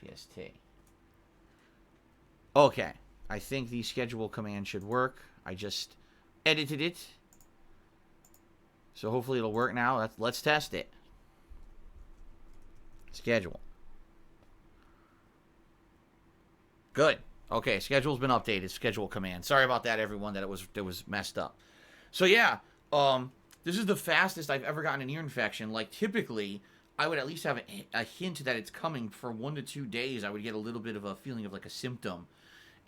PST. Okay. I think the schedule command should work. I just edited it. So hopefully it'll work now. Let's test it. Schedule. Good. Okay, schedule's been updated. Schedule command. Sorry about that, everyone, that it was messed up. So yeah, this is the fastest I've ever gotten an ear infection. Like typically, I would at least have a hint that it's coming for 1 to 2 days. I would get a little bit of a feeling of like a symptom,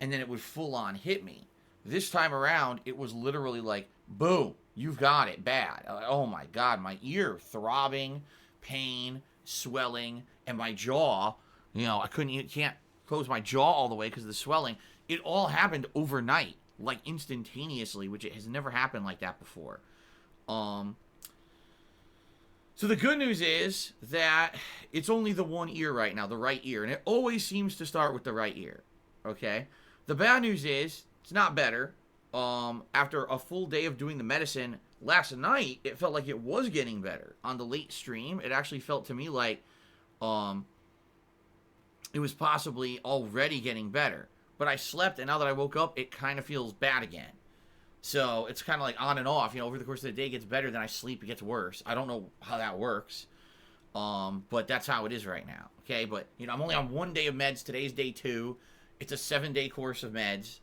and then it would full on hit me. This time around, it was literally like, boom, you've got it, bad. Oh my God, my ear throbbing, pain, swelling, and my jaw. You know, I can't close my jaw all the way because of the swelling. It all happened overnight, like instantaneously, which it has never happened like that before. So the good news is that it's only the one ear right now, the right ear, and it always seems to start with the right ear. Okay. The bad news is it's not better. After a full day of doing the medicine last night, it felt like it was getting better. On the late stream, it actually felt to me like it was possibly already getting better. But I slept, and now that I woke up, it kind of feels bad again. So it's kind of like on and off. You know, over the course of the day, it gets better. Then I sleep, it gets worse. I don't know how that works. But that's how it is right now. Okay, but, you know, I'm only on 1 day of meds. Today's day 2. It's a 7-day course of meds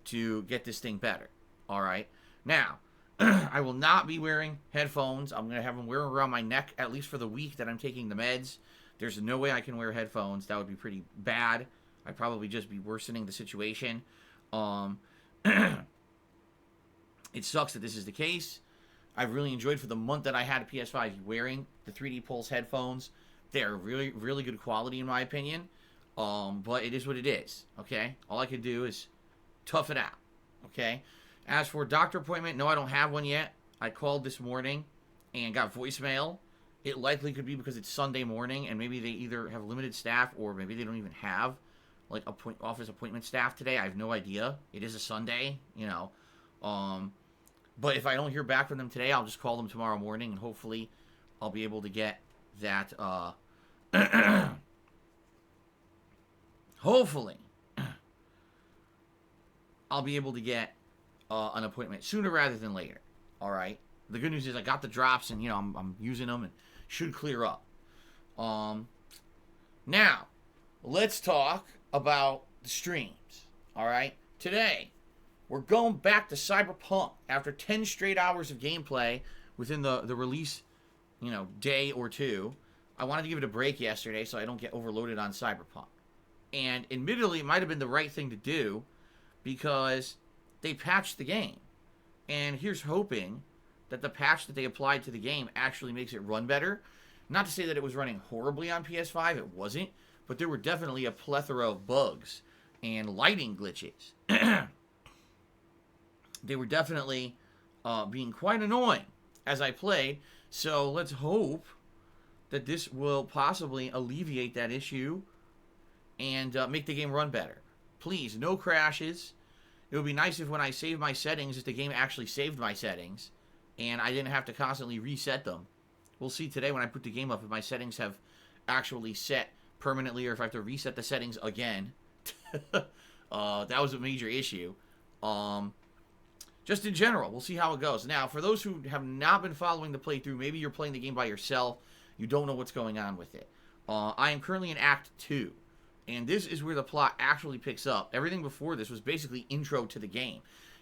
to get this thing better. All right. Now, I will not be wearing headphones. I'm going to have them wearing around my neck, at least for the week that I'm taking the meds. There's no way I can wear headphones. That would be pretty bad. I'd probably just be worsening the situation. It sucks that this is the case. I've really enjoyed for the month that I had a PS5 wearing the 3D Pulse headphones. They're really, really good quality in my opinion. But it is what it is. Okay? All I can do is tough it out. Okay? As for doctor appointment, no, I don't have one yet. I called this morning and got voicemail. It likely could be because it's Sunday morning and maybe they either have limited staff or maybe they don't even have like office appointment staff today. I have no idea. It is a Sunday, you know. But if I don't hear back from them today, I'll just call them tomorrow morning and hopefully I'll be able to get that hopefully I'll be able to get an appointment sooner rather than later. All right. The good news is I got the drops and, you know, I'm using them and should clear up. Now, let's talk about the streams. All right. Today, we're going back to Cyberpunk after 10 straight hours of gameplay within the release, you know, day or two. I wanted to give it a break yesterday so I don't get overloaded on Cyberpunk. And admittedly, it might have been the right thing to do because they patched the game. And here's hoping that the patch that they applied to the game actually makes it run better. Not to say that it was running horribly on PS5, it wasn't, but there were definitely a plethora of bugs and lighting glitches. They were definitely being quite annoying as I played, so let's hope that this will possibly alleviate that issue and make the game run better. Please, no crashes. It would be nice if when I save my settings, if the game actually saved my settings, and I didn't have to constantly reset them. We'll see today when I put the game up if my settings have actually set permanently or if I have to reset the settings again. That was a major issue. Just in general, we'll see how it goes. Now, for those who have not been following the playthrough, maybe you're playing the game by yourself, you don't know what's going on with it. I am currently in Act 2, and this is where the plot actually picks up. Everything before this was basically intro to the game,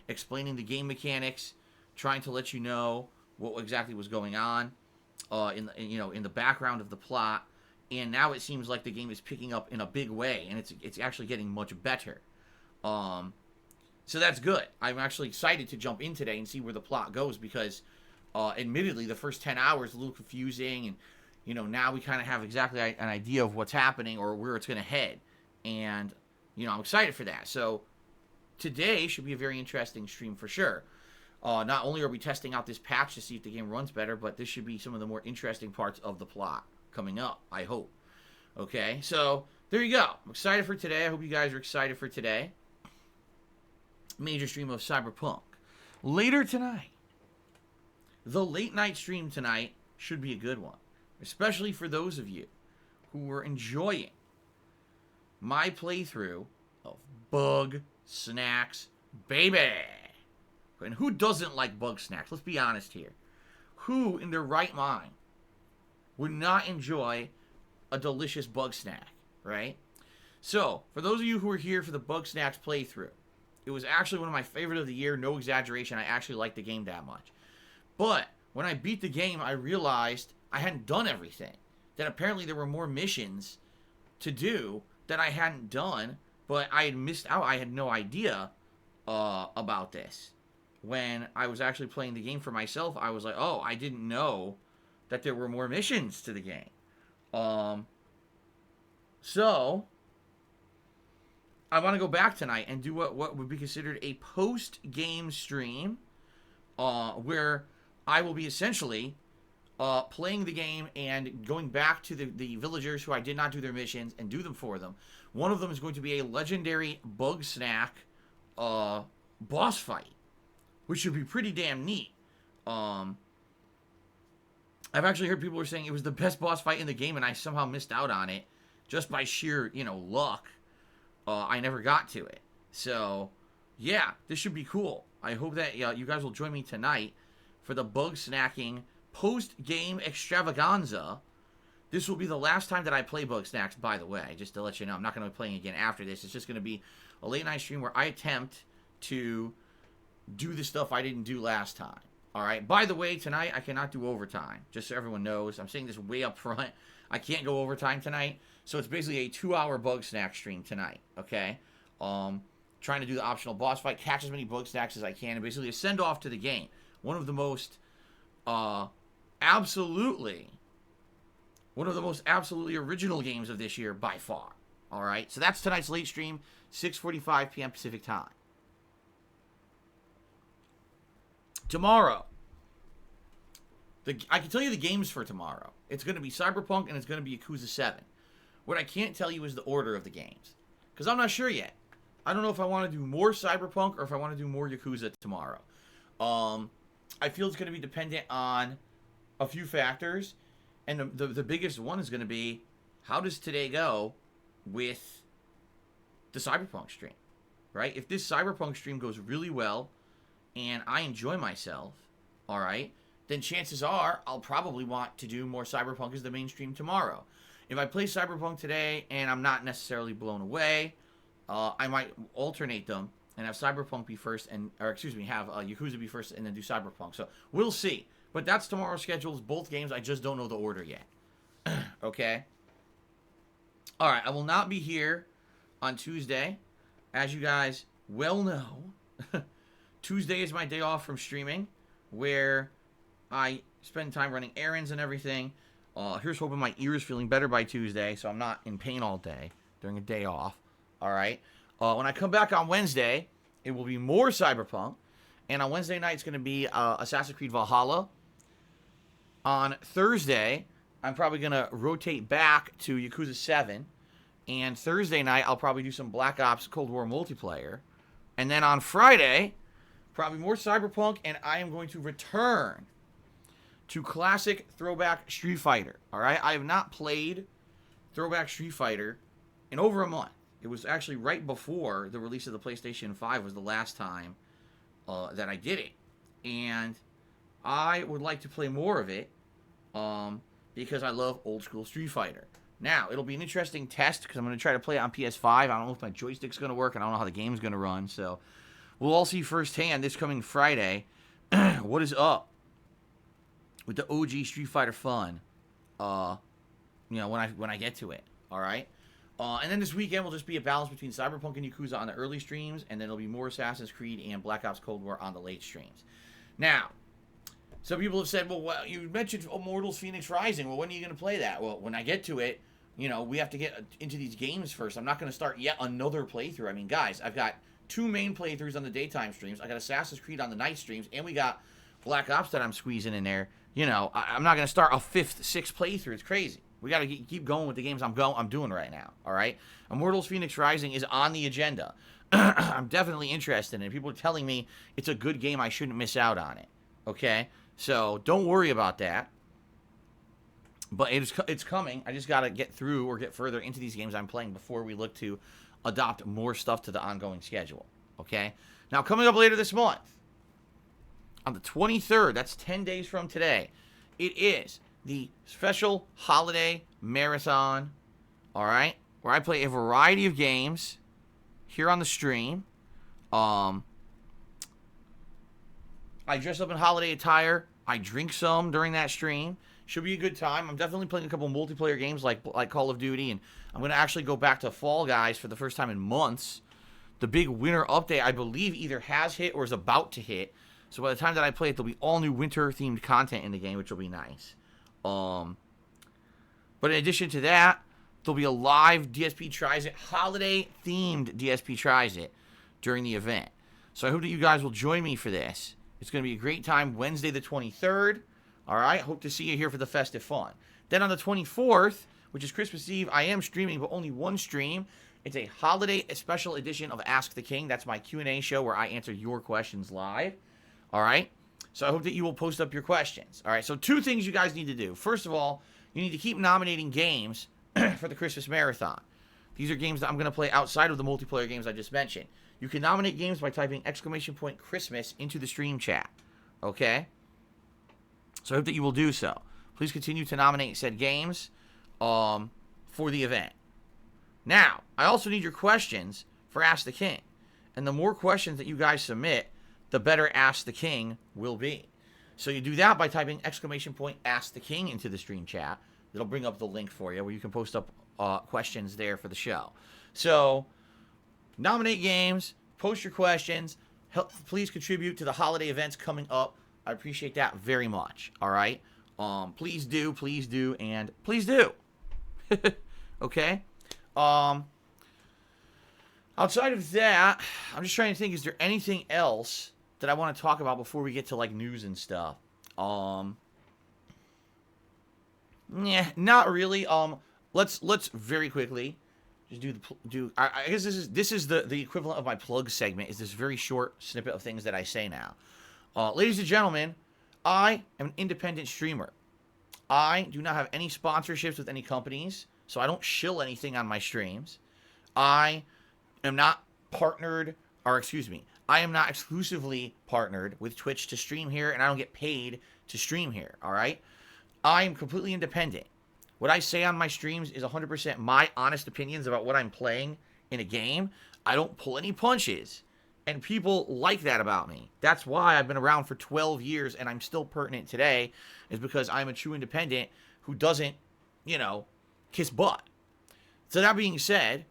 explaining the game mechanics, trying to let you know what exactly was going on in the background of the plot. And now it seems like the game is picking up in a big way, and it's actually getting much better. So that's good. I'm actually excited to jump in today and see where the plot goes because, admittedly, the first 10 hours is a little confusing, and you know now we kind of have exactly an idea of what's happening or where it's going to head, and you know I'm excited for that. So today should be a very interesting stream for sure. Not only are we testing out this patch to see if the game runs better, but this should be some of the more interesting parts of the plot coming up, I hope. Okay, so there you go. I'm excited for today. I hope you guys are excited for today. Major stream of Cyberpunk. Later tonight, the late night stream tonight should be a good one, especially for those of you who were enjoying my playthrough of Bug Snacks, baby. And who doesn't like Bug Snacks? Let's be honest here. Who in their right mind would not enjoy a delicious Bug Snack, right? So, for those of you who are here for the Bug Snacks playthrough, it was actually one of my favorite of the year. No exaggeration. I actually liked the game that much. But when I beat the game, I realized I hadn't done everything. That apparently there were more missions to do that I hadn't done, but I had missed out. I had no idea about this. When I was actually playing the game for myself, I was like, oh, I didn't know that there were more missions to the game. So I want to go back tonight and do what would be considered a post-game stream, where I will be essentially playing the game and going back to the villagers who I did not do their missions and do them for them. One of them is going to be a legendary Bug Snack boss fight, which should be pretty damn neat. I've actually heard people were saying it was the best boss fight in the game, and I somehow missed out on it just by sheer, luck. I never got to it. So, yeah, this should be cool. I hope that you guys will join me tonight for the Bug Snacking post-game extravaganza. This will be the last time that I play Bug Snacks, by the way, just to let you know. I'm not going to be playing again after this. It's just going to be a late-night stream where I attempt to do the stuff I didn't do last time. All right? By the way, tonight I cannot do overtime, just so everyone knows. I'm saying this way up front. I can't go overtime tonight. So it's basically a 2-hour Bug Snack stream tonight, okay? Trying to do the optional boss fight, catch as many Bug Snacks as I can, and basically a send-off to the game. One of the most absolutely original games of this year by far. All right? So that's tonight's late stream, 6:45 p.m. Pacific time. Tomorrow, I can tell you the games for tomorrow. It's going to be Cyberpunk and it's going to be Yakuza 7. What I can't tell you is the order of the games, because I'm not sure yet. I don't know if I want to do more Cyberpunk or if I want to do more Yakuza tomorrow. I feel it's going to be dependent on a few factors, and the biggest one is going to be, how does today go with the Cyberpunk stream, right? If this Cyberpunk stream goes really well and I enjoy myself, all right, then chances are I'll probably want to do more Cyberpunk as the main stream tomorrow. If I play Cyberpunk today and I'm not necessarily blown away, I might alternate them and have Cyberpunk be first, have Yakuza be first and then do Cyberpunk. So we'll see. But that's tomorrow's schedules, both games. I just don't know the order yet. Okay? All right, I will not be here on Tuesday. As you guys well know, Tuesday is my day off from streaming, where I spend time running errands and everything. Here's hoping my ear is feeling better by Tuesday, so I'm not in pain all day during a day off. All right? When I come back on Wednesday, it will be more Cyberpunk. And on Wednesday night, it's going to be Assassin's Creed Valhalla. On Thursday, I'm probably going to rotate back to Yakuza 7. And Thursday night, I'll probably do some Black Ops Cold War multiplayer. And then on Friday, probably more Cyberpunk, and I am going to return to classic throwback Street Fighter. All right? I have not played throwback Street Fighter in over a month. It was actually right before the release of the PlayStation 5 was the last time that I did it. And I would like to play more of it because I love old school Street Fighter. Now, it'll be an interesting test because I'm going to try to play it on PS5. I don't know if my joystick's going to work. I don't know how the game's going to run. So we'll all see firsthand this coming Friday what is up with the OG Street Fighter fun. When I get to it. All right. And then this weekend will just be a balance between Cyberpunk and Yakuza on the early streams, and then it'll be more Assassin's Creed and Black Ops Cold War on the late streams. Now, some people have said, well, you mentioned Immortals Phoenix Rising. Well, when are you going to play that? Well, when I get to it, we have to get into these games first. I'm not going to start yet another playthrough. I mean, guys, I've got 2 main playthroughs on the daytime streams. I got Assassin's Creed on the night streams, and we got Black Ops that I'm squeezing in there. I'm not going to start a 5th, 6th playthrough. It's crazy. We got to keep going with the games I'm doing right now, all right? Immortals Phoenix Rising is on the agenda. I'm definitely interested in it. People are telling me it's a good game. I shouldn't miss out on it, okay? So don't worry about that. But it's coming. I just got to get through or get further into these games I'm playing before we look to adopt more stuff to the ongoing schedule. Okay? Now, coming up later this month, on the 23rd, that's 10 days from today, it is the special holiday marathon, all right, where I play a variety of games here on the stream. I dress up in holiday attire. I drink some during that stream. Should be a good time. I'm definitely playing a couple multiplayer games like Call of Duty, and I'm going to actually go back to Fall Guys for the first time in months. The big winter update, I believe, either has hit or is about to hit. So by the time that I play it, there'll be all new winter-themed content in the game, which will be nice. But in addition to that, there'll be a live DSP Tries It, holiday-themed DSP Tries It during the event. So I hope that you guys will join me for this. It's going to be a great time Wednesday the 23rd. All right, hope to see you here for the festive fun. Then on the 24th, which is Christmas Eve, I am streaming, but only one stream. It's a holiday special edition of Ask the King. That's my Q&A show where I answer your questions live. All right, so I hope that you will post up your questions. All right, so 2 things you guys need to do. First of all, you need to keep nominating games for the Christmas Marathon. These are games that I'm going to play outside of the multiplayer games I just mentioned. You can nominate games by typing !Christmas into the stream chat. Okay? So I hope that you will do so. Please continue to nominate said games for the event. Now, I also need your questions for Ask the King. And the more questions that you guys submit, the better Ask the King will be. So you do that by typing !Ask the King into the stream chat. It'll bring up the link for you where you can post up questions there for the show. So nominate games, post your questions, please contribute to the holiday events coming up. I appreciate that very much. All right. Please do, and please do. Okay. Outside of that, I'm just trying to think, is there anything else that I want to talk about before we get to like news and stuff? Yeah, not really. Let's very quickly just I guess this is the equivalent of my plug segment, is this very short snippet of things that I say now. Ladies and gentlemen, I am an independent streamer. I do not have any sponsorships with any companies, so I don't shill anything on my streams. I am not partnered, or excuse me, I am not exclusively partnered with Twitch to stream here, and I don't get paid to stream here, all right? I am completely independent. What I say on my streams is 100% my honest opinions about what I'm playing in a game. I don't pull any punches. And people like that about me. That's why I've been around for 12 years and I'm still pertinent today, is because I'm a true independent who doesn't, kiss butt. So that being said,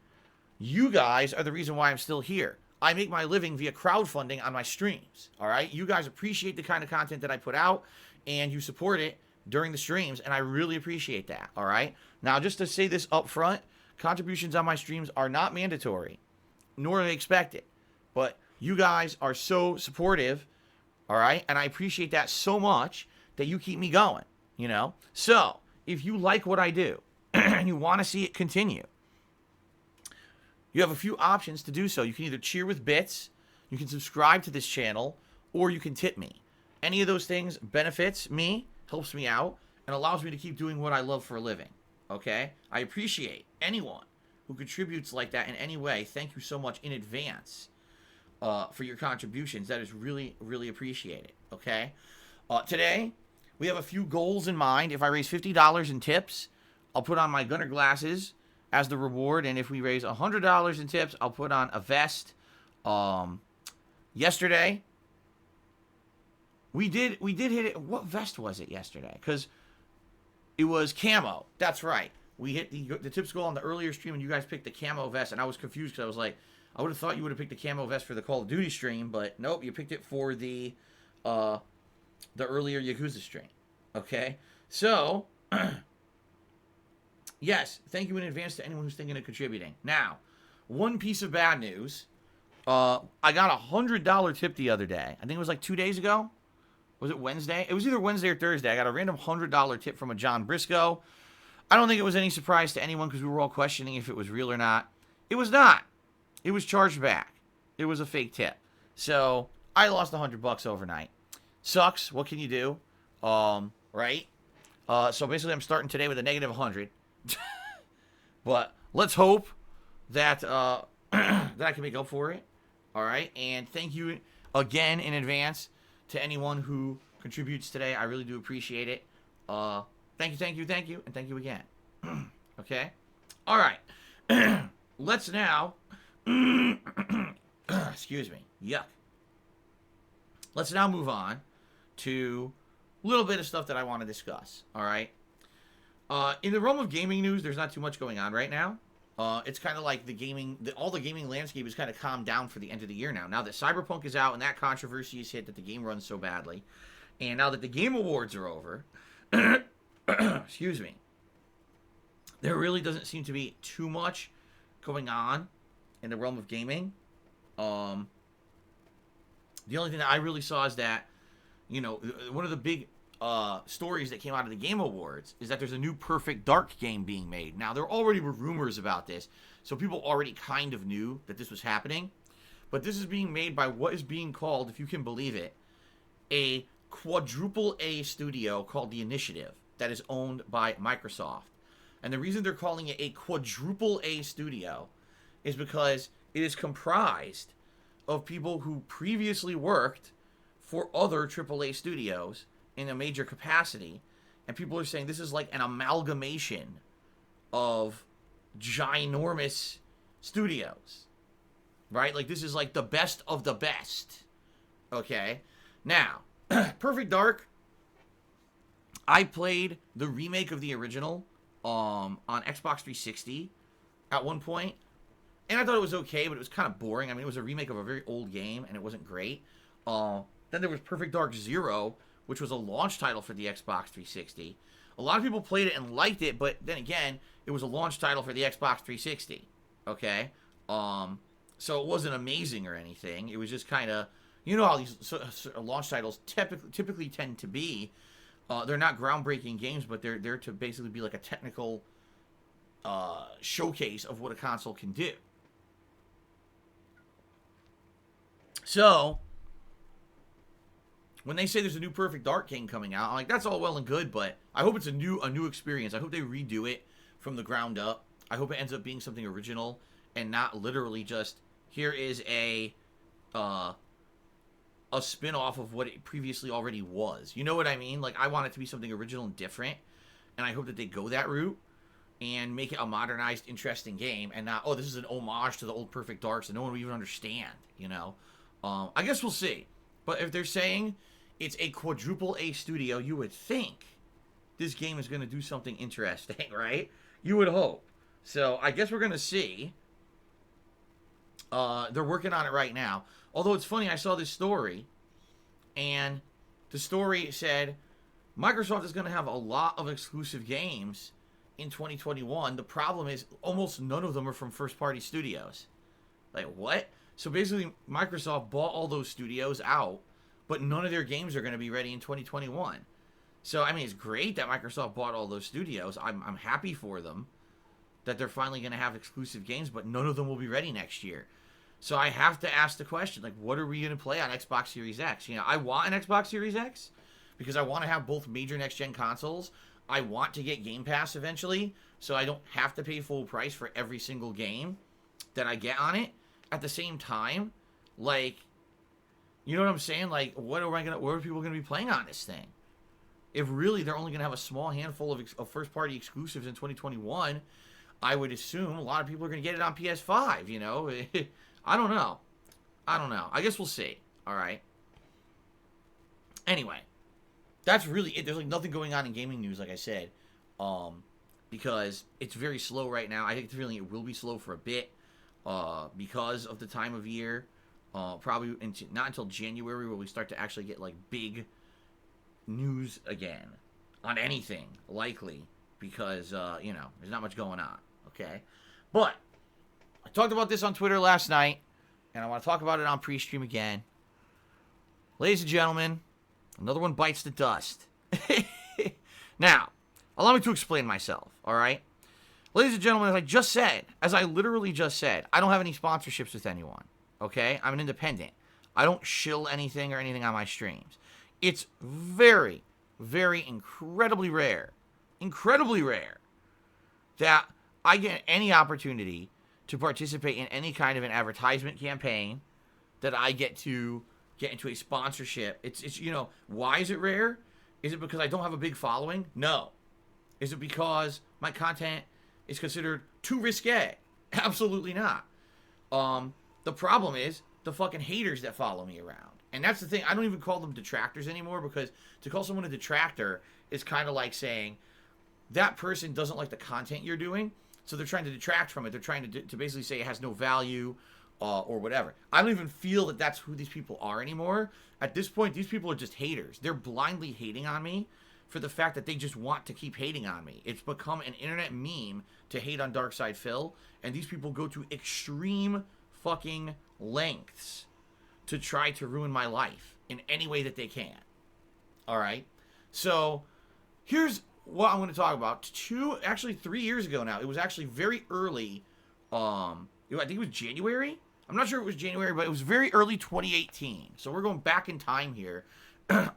you guys are the reason why I'm still here. I make my living via crowdfunding on my streams, all right? You guys appreciate the kind of content that I put out, and you support it during the streams, and I really appreciate that, all right? Now, just to say this up front, contributions on my streams are not mandatory, nor are they expected. But you guys are so supportive, all right? And I appreciate that so much that you keep me going, So, if you like what I do and you want to see it continue, you have a few options to do so. You can either cheer with bits, you can subscribe to this channel, or you can tip me. Any of those things benefits me, helps me out, and allows me to keep doing what I love for a living, okay? I appreciate anyone who contributes like that in any way. Thank you so much in advance for your contributions. That is really, really appreciated, okay? Today, we have a few goals in mind. If I raise $50 in tips, I'll put on my gunner glasses as the reward, and if we raise $100 in tips, I'll put on a vest. Yesterday, we did hit it. What vest was it yesterday? Because it was camo. That's right. We hit the tips goal on the earlier stream, and you guys picked the camo vest, and I was confused because I was like, I would have thought you would have picked the camo vest for the Call of Duty stream, but nope, you picked it for the earlier Yakuza stream. Okay, so yes, thank you in advance to anyone who's thinking of contributing. Now, one piece of bad news. I got a $100 tip the other day. I think it was like 2 days ago. Was it Wednesday? It was either Wednesday or Thursday. I got a random $100 tip from a John Briscoe. I don't think it was any surprise to anyone because we were all questioning if it was real or not. It was not. It was charged back. It was a fake tip. So I lost $100 overnight. Sucks. What can you do? Right? So basically, I'm starting today with a negative 100. But let's hope that that I can make up for it. All right, and thank you again in advance to anyone who contributes today. I really do appreciate it. Thank you, and thank you again. Okay? All right. Let's now... excuse me. Yuck. Let's now move on to a little bit of stuff that I want to discuss. All right? In the realm of gaming news, there's not too much going on right now. It's kind of like all the gaming landscape is kind of calmed down for the end of the year now. Now that Cyberpunk is out and that controversy is hit that the game runs so badly, and now that the Game Awards are over, excuse me, there really doesn't seem to be too much going on in the realm of gaming. The only thing that I really saw is that, one of the big stories that came out of the Game Awards is that there's a new Perfect Dark game being made. Now, there already were rumors about this, so people already kind of knew that this was happening. But this is being made by what is being called, if you can believe it, a quadruple A studio called The Initiative that is owned by Microsoft. And the reason they're calling it a quadruple A studio is because it is comprised of people who previously worked for other AAA studios in a major capacity, and people are saying this is like an amalgamation of ginormous studios, right? Like, this is like the best of the best. Okay, now Perfect Dark, I played the remake of the original on Xbox 360 at one point, and I thought it was okay, but it was kind of boring. I mean, it was a remake of a very old game, and it wasn't great. Then there was Perfect Dark Zero, which was a launch title for the Xbox 360. A lot of people played it and liked it, but then again, it was a launch title for the Xbox 360. Okay? So it wasn't amazing or anything. It was just kind of, how these launch titles typically tend to be. They're not groundbreaking games, but they're there to basically be like a technical showcase of what a console can do. So, when they say there's a new Perfect Dark game coming out, I'm like, that's all well and good, but I hope it's a new experience. I hope they redo it from the ground up. I hope it ends up being something original and not literally just, here is a spin-off of what it previously already was. You know what I mean? Like, I want it to be something original and different, and I hope that they go that route and make it a modernized, interesting game, and not, this is an homage to the old Perfect Dark, so no one will even understand, I guess we'll see. But if they're saying it's a quadruple A studio, you would think this game is going to do something interesting, right? You would hope. So I guess we're going to see. They're working on it right now. Although it's funny, I saw this story, and the story said Microsoft is going to have a lot of exclusive games in 2021. The problem is almost none of them are from first-party studios. Like, what? So basically, Microsoft bought all those studios out, but none of their games are going to be ready in 2021. So, I mean, it's great that Microsoft bought all those studios. I'm happy for them that they're finally going to have exclusive games, but none of them will be ready next year. So I have to ask the question, like, what are we going to play on Xbox Series X? I want an Xbox Series X because I want to have both major next-gen consoles. I want to get Game Pass eventually, so I don't have to pay full price for every single game that I get on it. At the same time, like, you know what I'm saying? Like, what are people going to be playing on this thing? If really they're only going to have a small handful of first-party exclusives in 2021, I would assume a lot of people are going to get it on PS5, I don't know. I guess we'll see. All right. Anyway, that's really it. There's like nothing going on in gaming news, like I said, because it's very slow right now. I think the feeling it will be slow for a bit. Because of the time of year, probably not until January will we start to actually get like big news again on anything, likely, because there's not much going on. Okay, but I talked about this on Twitter last night, and I want to talk about it on pre-stream again. Ladies and gentlemen, another one bites the dust. Now, allow me to explain myself. All right. Ladies and gentlemen, as I literally just said, I don't have any sponsorships with anyone, okay? I'm an independent. I don't shill anything or anything on my streams. It's very, incredibly rare that I get any opportunity to participate in any kind of an advertisement campaign, that I get to get into a sponsorship. It's why is it rare? Is it because I don't have a big following? No. Is it because my content is considered too risque? Absolutely not. The problem is the fucking haters that follow me around. And that's the thing. I don't even call them detractors anymore, because to call someone a detractor is kind of like saying that person doesn't like the content you're doing, so they're trying to detract from it. They're trying to basically say it has no value or whatever. I don't even feel that that's who these people are anymore. At this point, these people are just haters. They're blindly hating on me for the fact that they just want to keep hating on me. It's become an internet meme to hate on Darkside Phil, and these people go to extreme fucking lengths to try to ruin my life in any way that they can. Alright? So, here's what I'm going to talk about. 3 years ago now. It was actually very early. I think it was January. I'm not sure it was January, but it was very early 2018. So we're going back in time here.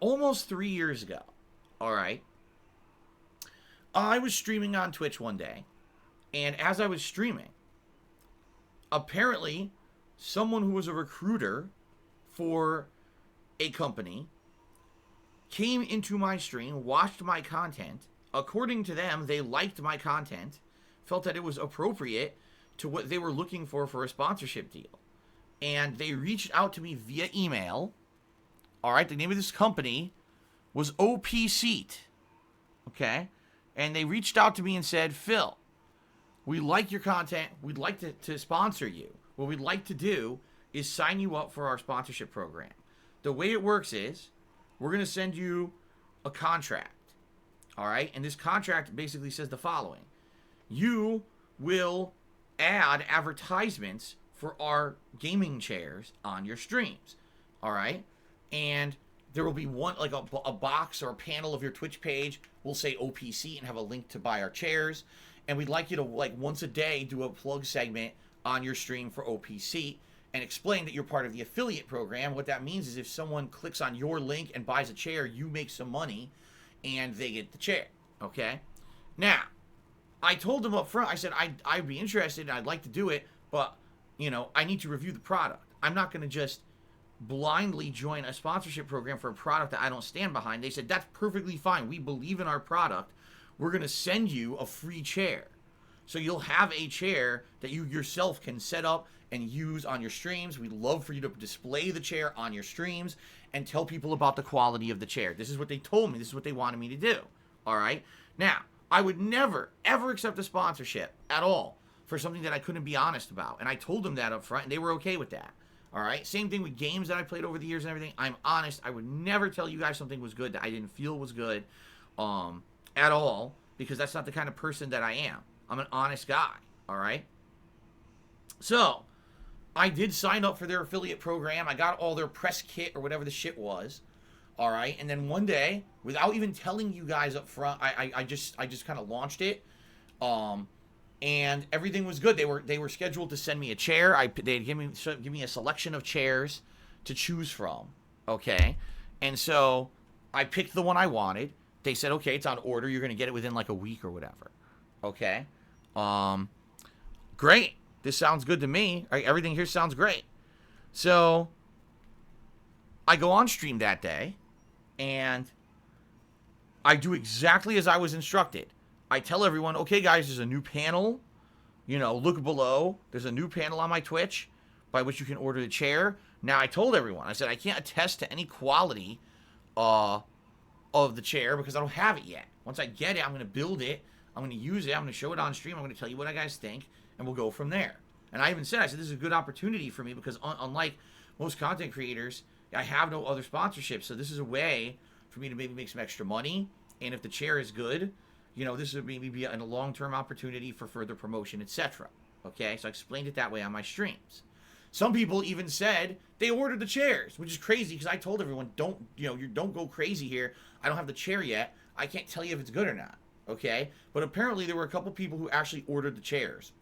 Almost 3 years ago. Alright? I was streaming on Twitch one day. And as I was streaming, apparently someone who was a recruiter for a company came into my stream, watched my content. According to them, they liked my content, felt that it was appropriate to what they were looking for a sponsorship deal. And they reached out to me via email. Alright, the name of this company was OPSeat. Okay? And they reached out to me and said, Phil, we like your content. We'd like to sponsor you. What we'd like to do is sign you up for our sponsorship program. The way it works is, we're going to send you a contract. Alright? And this contract basically says the following. You will add advertisements for our gaming chairs on your streams. Alright? And there will be one, like a box or a panel of your Twitch page will say OPSeat and have a link to buy our chairs. And we'd like you to, like, once a day do a plug segment on your stream for OPSeat and explain that you're part of the affiliate program. What that means is if someone clicks on your link and buys a chair, you make some money and they get the chair. Okay? Now, I told them up front, I said, I'd be interested and I'd like to do it, but, I need to review the product. I'm not going to just blindly join a sponsorship program for a product that I don't stand behind. They said, that's perfectly fine. We believe in our product. We're going to send you a free chair. So you'll have a chair that you yourself can set up and use on your streams. We'd love for you to display the chair on your streams and tell people about the quality of the chair. This is what they told me. This is what they wanted me to do. All right? Now, I would never, ever accept a sponsorship at all for something that I couldn't be honest about. And I told them that up front, and they were okay with that. All right? Same thing with games that I played over the years and everything. I'm honest. I would never tell you guys something was good that I didn't feel was good at all, because that's not the kind of person that I am. I'm an honest guy. All right? So, I did sign up for their affiliate program. I got all their press kit or whatever the shit was. All right? And then one day, without even telling you guys up front, I just kind of launched it. And everything was good. They were scheduled to send me a chair. They'd give me a selection of chairs to choose from. Okay? And so I picked the one I wanted. They said, okay, it's on order. You're going to get it within like a week or whatever. Okay? Great. This sounds good to me. Everything here sounds great. So I go on stream that day, and I do exactly as I was instructed. I tell everyone, okay, guys, there's a new panel. Look below. There's a new panel on my Twitch by which you can order the chair. Now, I told everyone, I said, I can't attest to any quality of the chair because I don't have it yet. Once I get it, I'm going to build it. I'm going to use it. I'm going to show it on stream. I'm going to tell you what I guys think, and we'll go from there. And I even said, this is a good opportunity for me because unlike most content creators, I have no other sponsorships. So this is a way for me to maybe make some extra money. And if the chair is good, this would maybe be a long-term opportunity for further promotion, etc. Okay, so I explained it that way on my streams. Some people even said they ordered the chairs, which is crazy because I told everyone, don't go crazy here. I don't have the chair yet. I can't tell you if it's good or not. Okay, but apparently there were a couple people who actually ordered the chairs.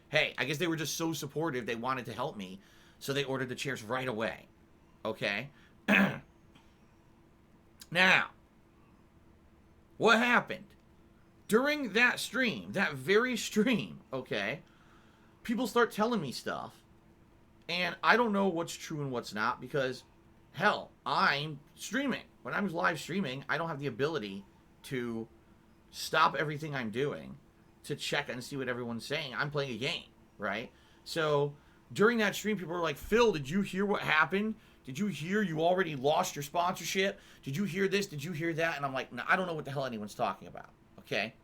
Hey, I guess they were just so supportive they wanted to help me, so they ordered the chairs right away. Okay? Now, What happened? During that stream, that very stream, okay, people start telling me stuff, and I don't know what's true and what's not because, hell, I'm streaming. When I'm live streaming, I don't have the ability to stop everything I'm doing to check and see what everyone's saying. I'm playing a game, right? So during that stream, people were like, Phil, did you hear what happened? Did you hear you already lost your sponsorship? Did you hear this? Did you hear that? And I'm like, no, I don't know what the hell anyone's talking about, okay?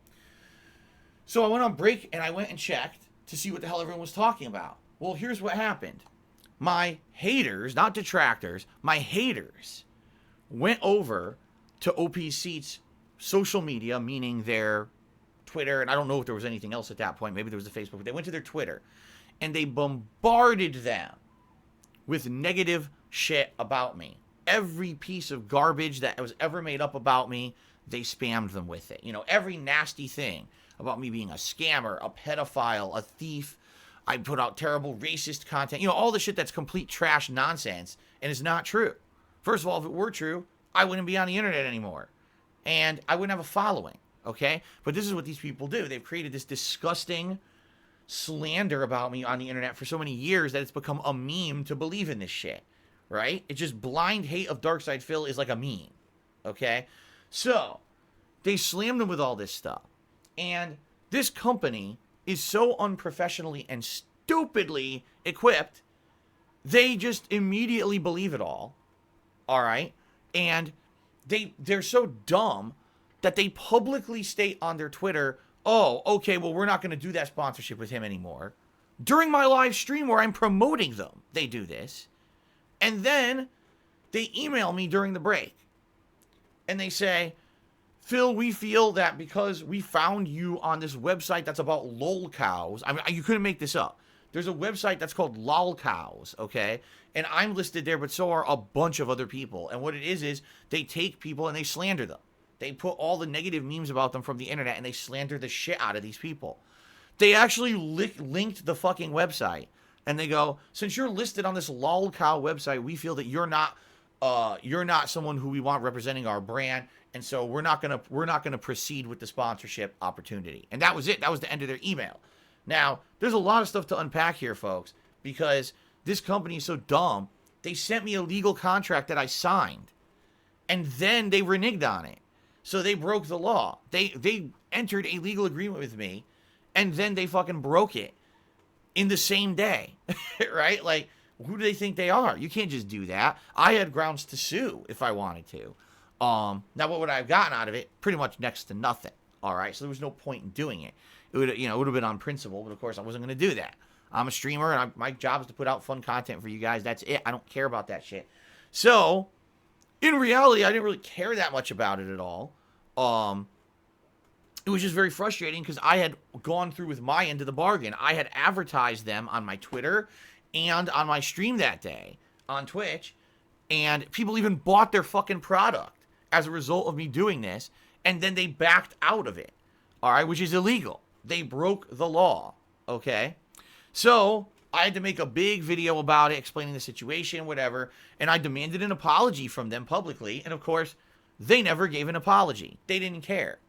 So I went on break and I went and checked to see what the hell everyone was talking about. Well, here's what happened. My haters, not detractors, my haters went over to OPSeat's social media, meaning their Twitter, and I don't know if there was anything else at that point. Maybe there was the Facebook, but they went to their Twitter, and they bombarded them with negative shit about me. Every piece of garbage that was ever made up about me, they spammed them with it. You know, every nasty thing about me being a scammer, a pedophile, a thief. I put out terrible racist content. You know, all the shit that's complete trash nonsense, and it's not true. First of all, if it were true, I wouldn't be on the internet anymore, and I wouldn't have a following, okay? But this is what these people do. They've created this disgusting slander about me on the internet for so many years that it's become a meme to believe in this shit, right? It's just blind hate of Darkside Phil is like a meme, okay? So, they slammed him with all this stuff. And this company is so unprofessionally and stupidly equipped, they just immediately believe it all right? And they're so dumb that they publicly state on their Twitter, oh, okay, well, we're not going to do that sponsorship with him anymore. During my live stream where I'm promoting them, they do this. And then they email me during the break. And they say, Phil, we feel that because we found you on this website that's about lolcows. I mean, you couldn't make this up. There's a website that's called lolcows, okay? And I'm listed there, but so are a bunch of other people. And what it is they take people and they slander them. They put all the negative memes about them from the internet and they slander the shit out of these people. They actually linked the fucking website. And they go, since you're listed on this lolcow website, we feel that you're not someone who we want representing our brand. And so we're not gonna proceed with the sponsorship opportunity. And that was it. That was the end of their email. Now, there's a lot of stuff to unpack here, folks, because this company is so dumb. They sent me a legal contract that I signed, and then they reneged on it. So they broke the law. They entered a legal agreement with me, and then they fucking broke it in the same day, right? Like, who do they think they are? You can't just do that. I had grounds to sue if I wanted to. Now, what would I have gotten out of it? Pretty much next to nothing. All right, so there was no point in doing it. It would have been on principle, but of course I wasn't going to do that. I'm a streamer, and my job is to put out fun content for you guys. That's it. I don't care about that shit. So, in reality, I didn't really care that much about it at all. It was just very frustrating because I had gone through with my end of the bargain. I had advertised them on my Twitter and on my stream that day on Twitch, and people even bought their fucking product as a result of me doing this, and then they backed out of it, all right, which is illegal. They broke the law, okay? So I had to make a big video about it, explaining the situation, whatever, and I demanded an apology from them publicly, and of course, they never gave an apology. They didn't care,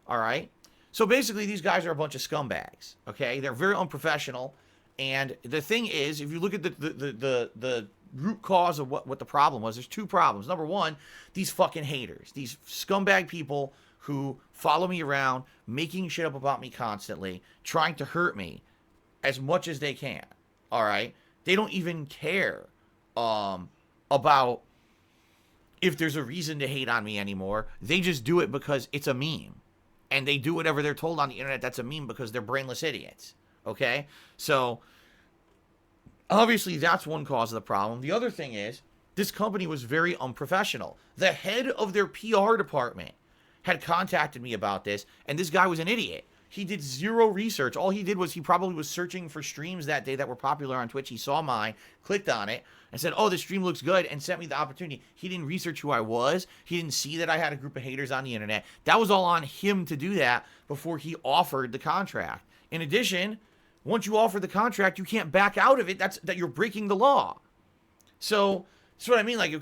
all right? So basically, these guys are a bunch of scumbags, okay? They're very unprofessional, and the thing is, if you look at the root cause of what the problem was, there's two problems. Number one, these fucking haters, these scumbag people who follow me around, making shit up about me constantly, trying to hurt me as much as they can, all right? They don't even care about if there's a reason to hate on me anymore. They just do it because it's a meme. And they do whatever they're told on the internet that's a meme because they're brainless idiots, okay? So, obviously, that's one cause of the problem. The other thing is, this company was very unprofessional. The head of their PR department had contacted me about this, and this guy was an idiot. He did zero research. All he did was he probably was searching for streams that day that were popular on Twitch. He saw mine, clicked on it, and said, oh, this stream looks good, and sent me the opportunity. He didn't research who I was. He didn't see that I had a group of haters on the internet. That was all on him to do that before he offered the contract. In addition, once you offer the contract, you can't back out of it. That you're breaking the law. So, that's what I mean. Like,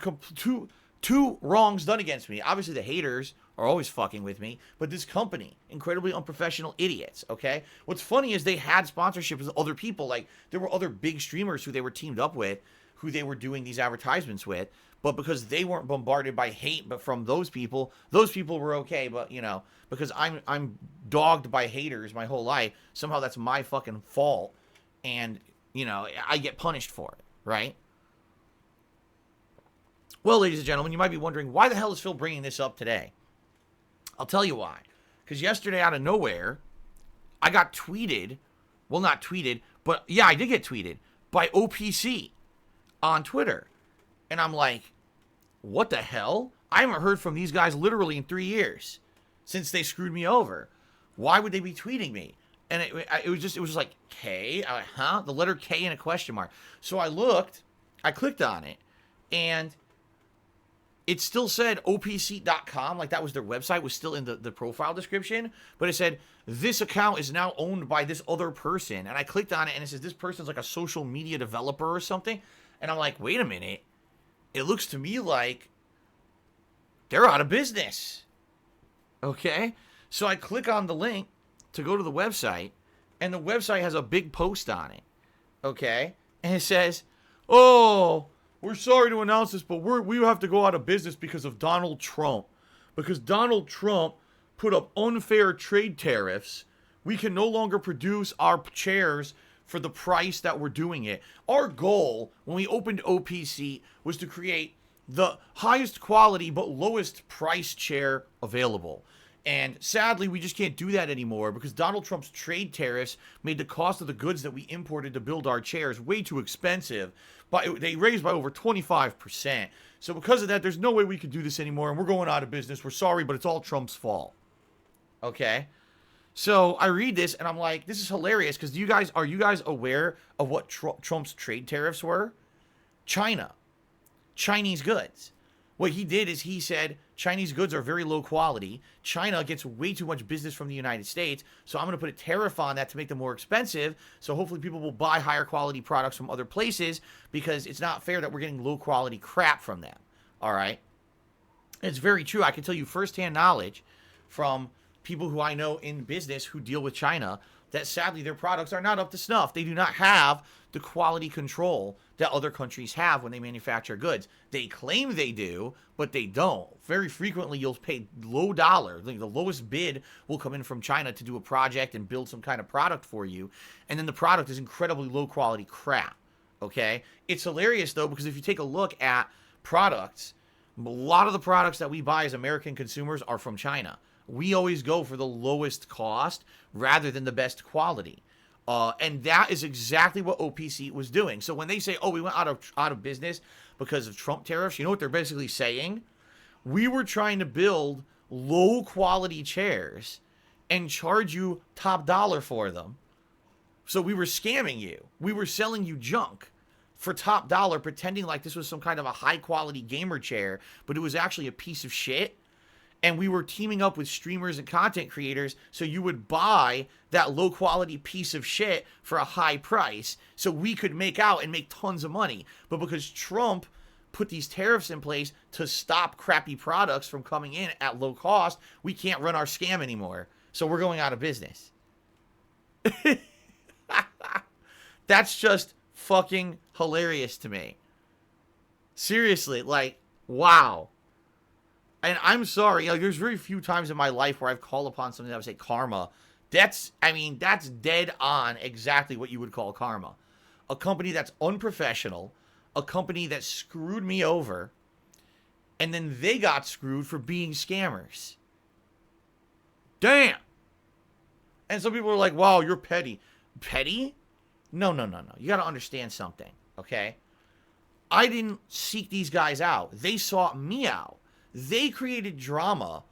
2 wrongs done against me. Obviously, the haters are always fucking with me, but this company, incredibly unprofessional idiots, okay? What's funny is they had sponsorships with other people. Like, there were other big streamers who they were teamed up with, who they were doing these advertisements with, but because they weren't bombarded by hate but from those people were okay. But, you know, because I'm dogged by haters my whole life, somehow that's my fucking fault, and, you know, I get punished for it, right? Well, ladies and gentlemen, you might be wondering, why the hell is Phil bringing this up today? I'll tell you why. Because yesterday, out of nowhere, I got tweeted, well, not tweeted, but yeah, I did get tweeted by OPSeat on Twitter. And I'm like, what the hell? I haven't heard from these guys literally in 3 years since they screwed me over. Why would they be tweeting me? And it was just like, K? Huh? The letter K and a question mark. So I looked, I clicked on it, and it still said OPSeat.com, like that was their website, was still in the profile description, but it said, this account is now owned by this other person. And I clicked on it, and it says, this person's like a social media developer or something. And I'm like, wait a minute. It looks to me like they're out of business. Okay? So I click on the link to go to the website, and the website has a big post on it. Okay? And it says, oh, we're sorry to announce this, but we have to go out of business because of Donald Trump. Because Donald Trump put up unfair trade tariffs. We can no longer produce our chairs for the price that we're doing it. Our goal when we opened OPSeat was to create the highest quality but lowest price chair available. And sadly, we just can't do that anymore because Donald Trump's trade tariffs made the cost of the goods that we imported to build our chairs way too expensive. But they raised by over 25%. So because of that, there's no way we could do this anymore, and we're going out of business. We're sorry, but it's all Trump's fault. Okay? So I read this, and I'm like, this is hilarious, because are you guys aware of what Trump's trade tariffs were? China. Chinese goods. What he did is he said, Chinese goods are very low quality. China gets way too much business from the United States, so I'm going to put a tariff on that to make them more expensive, so hopefully people will buy higher quality products from other places, because it's not fair that we're getting low quality crap from them. All right? It's very true. I can tell you firsthand knowledge from people who I know in business who deal with China that sadly their products are not up to snuff. They do not have the quality control that other countries have when they manufacture goods. They claim they do, but they don't. Very frequently, you'll pay low dollar. Like the lowest bid will come in from China to do a project and build some kind of product for you, and then the product is incredibly low quality crap. Okay? It's hilarious, though, because if you take a look at products, a lot of the products that we buy as American consumers are from China. We always go for the lowest cost rather than the best quality. And that is exactly what OPSeat was doing. So when they say, oh, we went out of business because of Trump tariffs, you know what they're basically saying? We were trying to build low quality chairs and charge you top dollar for them. So we were scamming you. We were selling you junk for top dollar, pretending like this was some kind of a high quality gamer chair, but it was actually a piece of shit. And we were teaming up with streamers and content creators so you would buy that low quality piece of shit for a high price so we could make out and make tons of money. But because Trump put these tariffs in place to stop crappy products from coming in at low cost, we can't run our scam anymore. So we're going out of business. That's just fucking hilarious to me. Seriously, like, wow. And I'm sorry, like, there's very few times in my life where I've called upon something that would say karma. That's dead on exactly what you would call karma. A company that's unprofessional, a company that screwed me over, and then they got screwed for being scammers. Damn! And some people are like, wow, you're petty. Petty? No. You gotta understand something, okay? I didn't seek these guys out. They sought me out. They created drama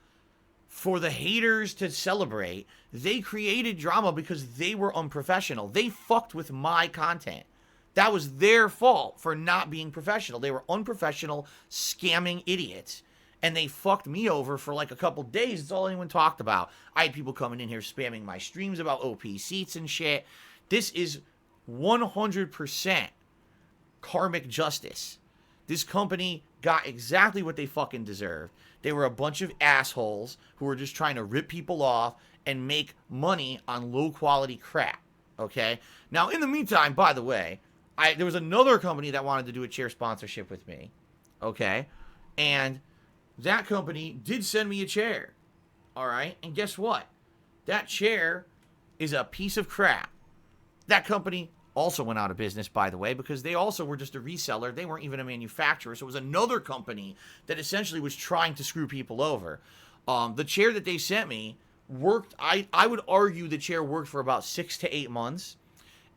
for the haters to celebrate. They created drama because they were unprofessional. They fucked with my content. That was their fault for not being professional. They were unprofessional, scamming idiots. And they fucked me over for like a couple days. It's all anyone talked about. I had people coming in here spamming my streams about OPSeats and shit. This is 100% karmic justice. This company got exactly what they fucking deserved. They were a bunch of assholes who were just trying to rip people off and make money on low quality crap. Okay? Now, in the meantime, by the way, there was another company that wanted to do a chair sponsorship with me. Okay? And that company did send me a chair. Alright? And guess what? That chair is a piece of crap. That company also went out of business, by the way, because they also were just a reseller. They weren't even a manufacturer. So it was another company that essentially was trying to screw people over. The chair that they sent me worked, I would argue the chair worked for about 6 to 8 months.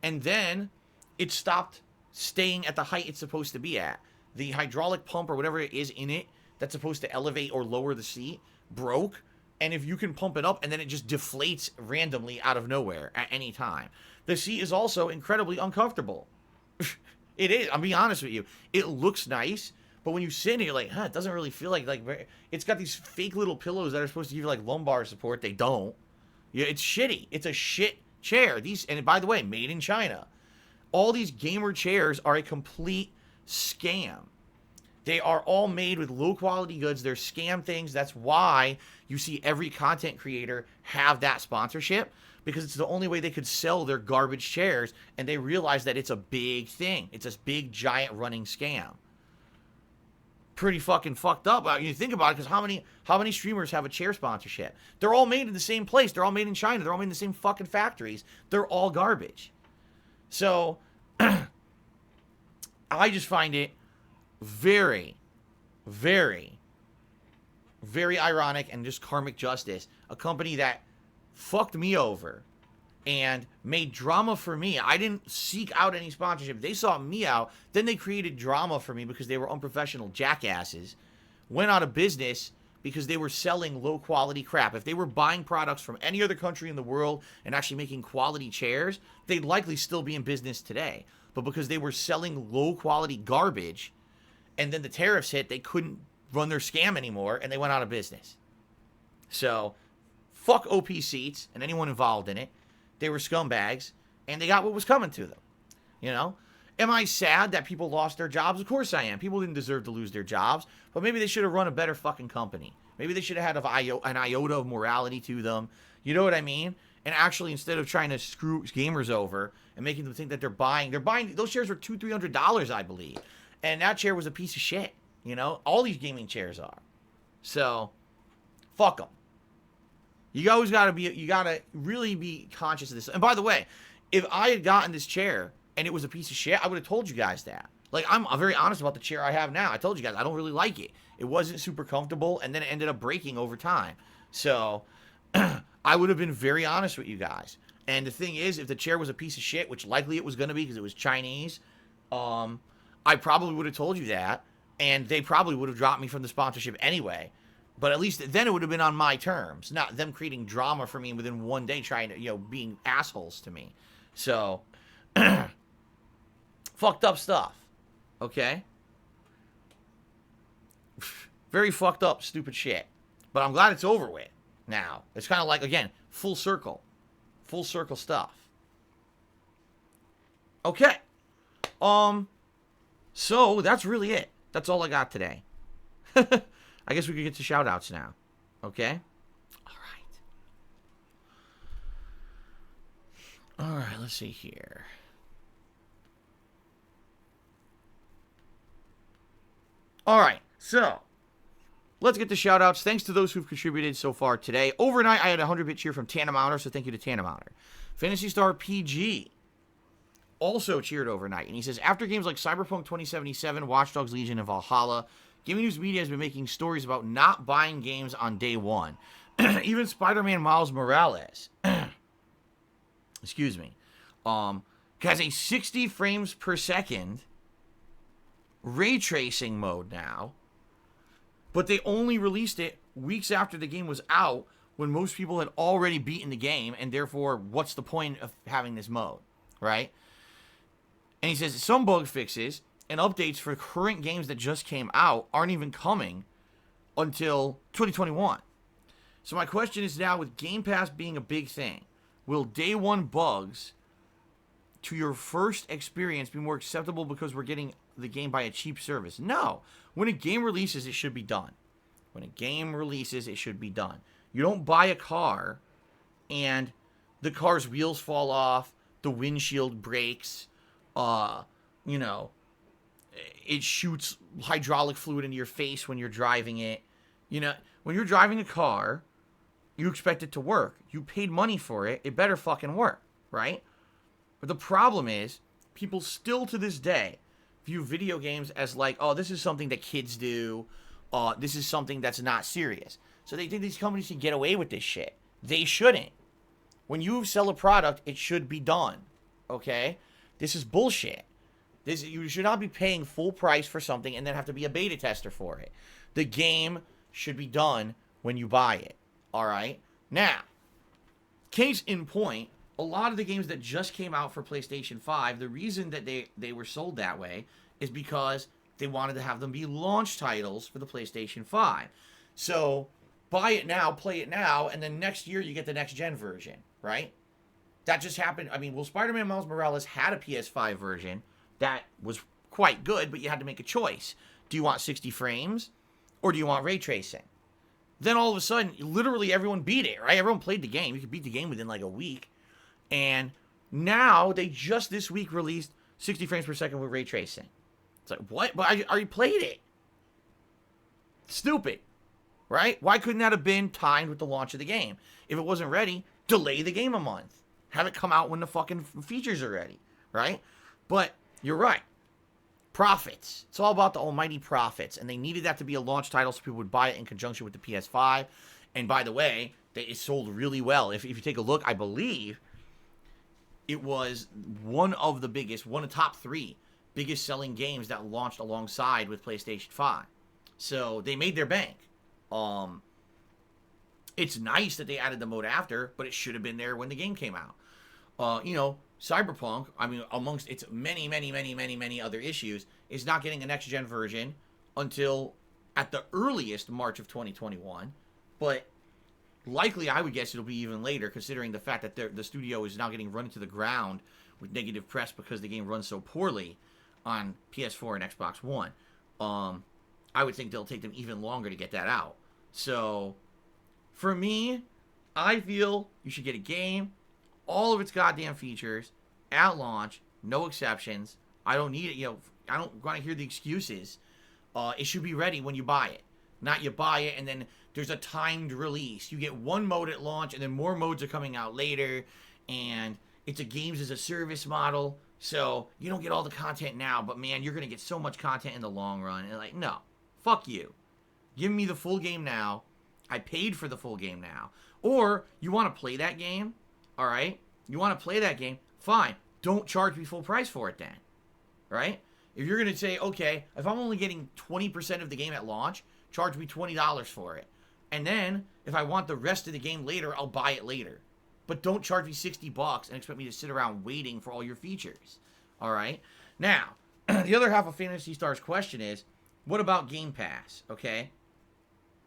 And then it stopped staying at the height it's supposed to be at. The hydraulic pump or whatever it is in it that's supposed to elevate or lower the seat broke. And if you can pump it up, and then it just deflates randomly out of nowhere at any time. The seat is also incredibly uncomfortable. It is. I'm being honest with you. It looks nice, but when you sit in it, you're like, it doesn't really feel like it's got these fake little pillows that are supposed to give you like lumbar support. They don't. Yeah, it's shitty. It's a shit chair. And by the way, made in China. All these gamer chairs are a complete scam. They are all made with low quality goods. They're scam things. That's why you see every content creator have that sponsorship, because it's the only way they could sell their garbage chairs, and they realize that it's a big thing. It's this big, giant running scam. Pretty fucking fucked up. You think about it, because how many streamers have a chair sponsorship? They're all made in the same place. They're all made in China. They're all made in the same fucking factories. They're all garbage. So, I just find it very, very, very ironic and just karmic justice. A company that fucked me over and made drama for me. I didn't seek out any sponsorship. They sought me out. Then they created drama for me because they were unprofessional jackasses. Went out of business because they were selling low quality crap. If they were buying products from any other country in the world and actually making quality chairs, they'd likely still be in business today. But because they were selling low quality garbage, and then the tariffs hit, they couldn't run their scam anymore, and they went out of business. So, fuck OPSeat and anyone involved in it. They were scumbags, and they got what was coming to them. You know? Am I sad that people lost their jobs? Of course I am. People didn't deserve to lose their jobs, but maybe they should have run a better fucking company. Maybe they should have had an iota of morality to them. You know what I mean? And actually, instead of trying to screw gamers over and making them think that they're buying, those shares were $200-300, I believe. And that chair was a piece of shit. You know? All these gaming chairs are. So, fuck them. You gotta really be conscious of this. And by the way, if I had gotten this chair and it was a piece of shit, I would have told you guys that. Like, I'm very honest about the chair I have now. I told you guys, I don't really like it. It wasn't super comfortable, and then it ended up breaking over time. So, I would have been very honest with you guys. And the thing is, if the chair was a piece of shit, which likely it was going to be because it was Chinese, I probably would have told you that, and they probably would have dropped me from the sponsorship anyway. But at least then it would have been on my terms, not them creating drama for me within one day, trying to, being assholes to me. So, fucked up stuff. Okay? Very fucked up, stupid shit. But I'm glad it's over with now. It's kind of like, again, full circle. Full circle stuff. Okay. So, that's really it. That's all I got today. I guess we could get to shoutouts now. Okay? Alright, let's see here. Alright, so let's get to shoutouts. Thanks to those who've contributed so far today. Overnight, I had a 100-bit cheer from Tanamounder, so thank you to Tanamounder. Phantasy Star PG also cheered overnight, and he says, after games like Cyberpunk 2077, Watch Dogs Legion, and Valhalla, Gaming News Media has been making stories about not buying games on day one. Even Spider-Man Miles Morales, excuse me, has a 60 frames per second ray tracing mode now, but they only released it weeks after the game was out, when most people had already beaten the game, and therefore, what's the point of having this mode, right? And he says some bug fixes and updates for current games that just came out aren't even coming until 2021. So my question is now, with Game Pass being a big thing, will day one bugs to your first experience be more acceptable because we're getting the game by a cheap service. No. When a game releases, it should be done. When a game releases, it should be done. You don't buy a car and the car's wheels fall off, the windshield breaks, you know, it shoots hydraulic fluid into your face when you're driving it. You know, when you're driving a car, you expect it to work. You paid money for it. It better fucking work, right? But the problem is, people still to this day view video games as like, oh, this is something that kids do. This is something that's not serious. So they think these companies can get away with this shit. They shouldn't. When you sell a product, it should be done. Okay? This is bullshit. You should not be paying full price for something and then have to be a beta tester for it. The game should be done when you buy it. Alright? Now, case in point, a lot of the games that just came out for PlayStation 5, the reason that they were sold that way is because they wanted to have them be launch titles for the PlayStation 5. So, buy it now, play it now, and then next year you get the next-gen version, right? That just happened. I mean, well, Spider-Man Miles Morales had a PS5 version that was quite good, but you had to make a choice. Do you want 60 frames, or do you want ray tracing? Then all of a sudden, literally everyone beat it, right? Everyone played the game. You could beat the game within like a week. And now, they just this week released 60 frames per second with ray tracing. It's like, what? But I already played it. Stupid. Right? Why couldn't that have been timed with the launch of the game? If it wasn't ready, delay the game a month. Have it come out when the fucking features are ready. Right? But, you're right. Profits. It's all about the almighty profits. And they needed that to be a launch title so people would buy it in conjunction with the PS5. And by the way, it sold really well. If you take a look, I believe it was one of the top 3 biggest selling games that launched alongside with PlayStation 5. So they made their bank. It's nice that they added the mode after, but it should have been there when the game came out. You know, Cyberpunk, I mean, amongst its many other issues, is not getting a next-gen version until at the earliest March of 2021. But likely, I would guess it'll be even later, considering the fact that the studio is now getting run into the ground with negative press because the game runs so poorly on PS4 and Xbox One. I would think they'll take them even longer to get that out. So, for me, I feel you should get a game, all of its goddamn features, at launch, no exceptions. I don't need it, you know, I don't want to hear the excuses. It should be ready when you buy it. Not you buy it and then there's a timed release. You get one mode at launch and then more modes are coming out later. And it's a games as a service model. So you don't get all the content now, but man, you're going to get so much content in the long run. And like, no, fuck you. Give me the full game now. I paid for the full game now. Or you want to play that game, all right? You want to play that game, fine. Don't charge me full price for it then, right? If you're going to say, okay, if I'm only getting 20% of the game at launch, charge me $20 for it. And then, if I want the rest of the game later, I'll buy it later. But don't charge me $60 and expect me to sit around waiting for all your features. All right? Now, the other half of Phantasy Star's question is, what about Game Pass? Okay?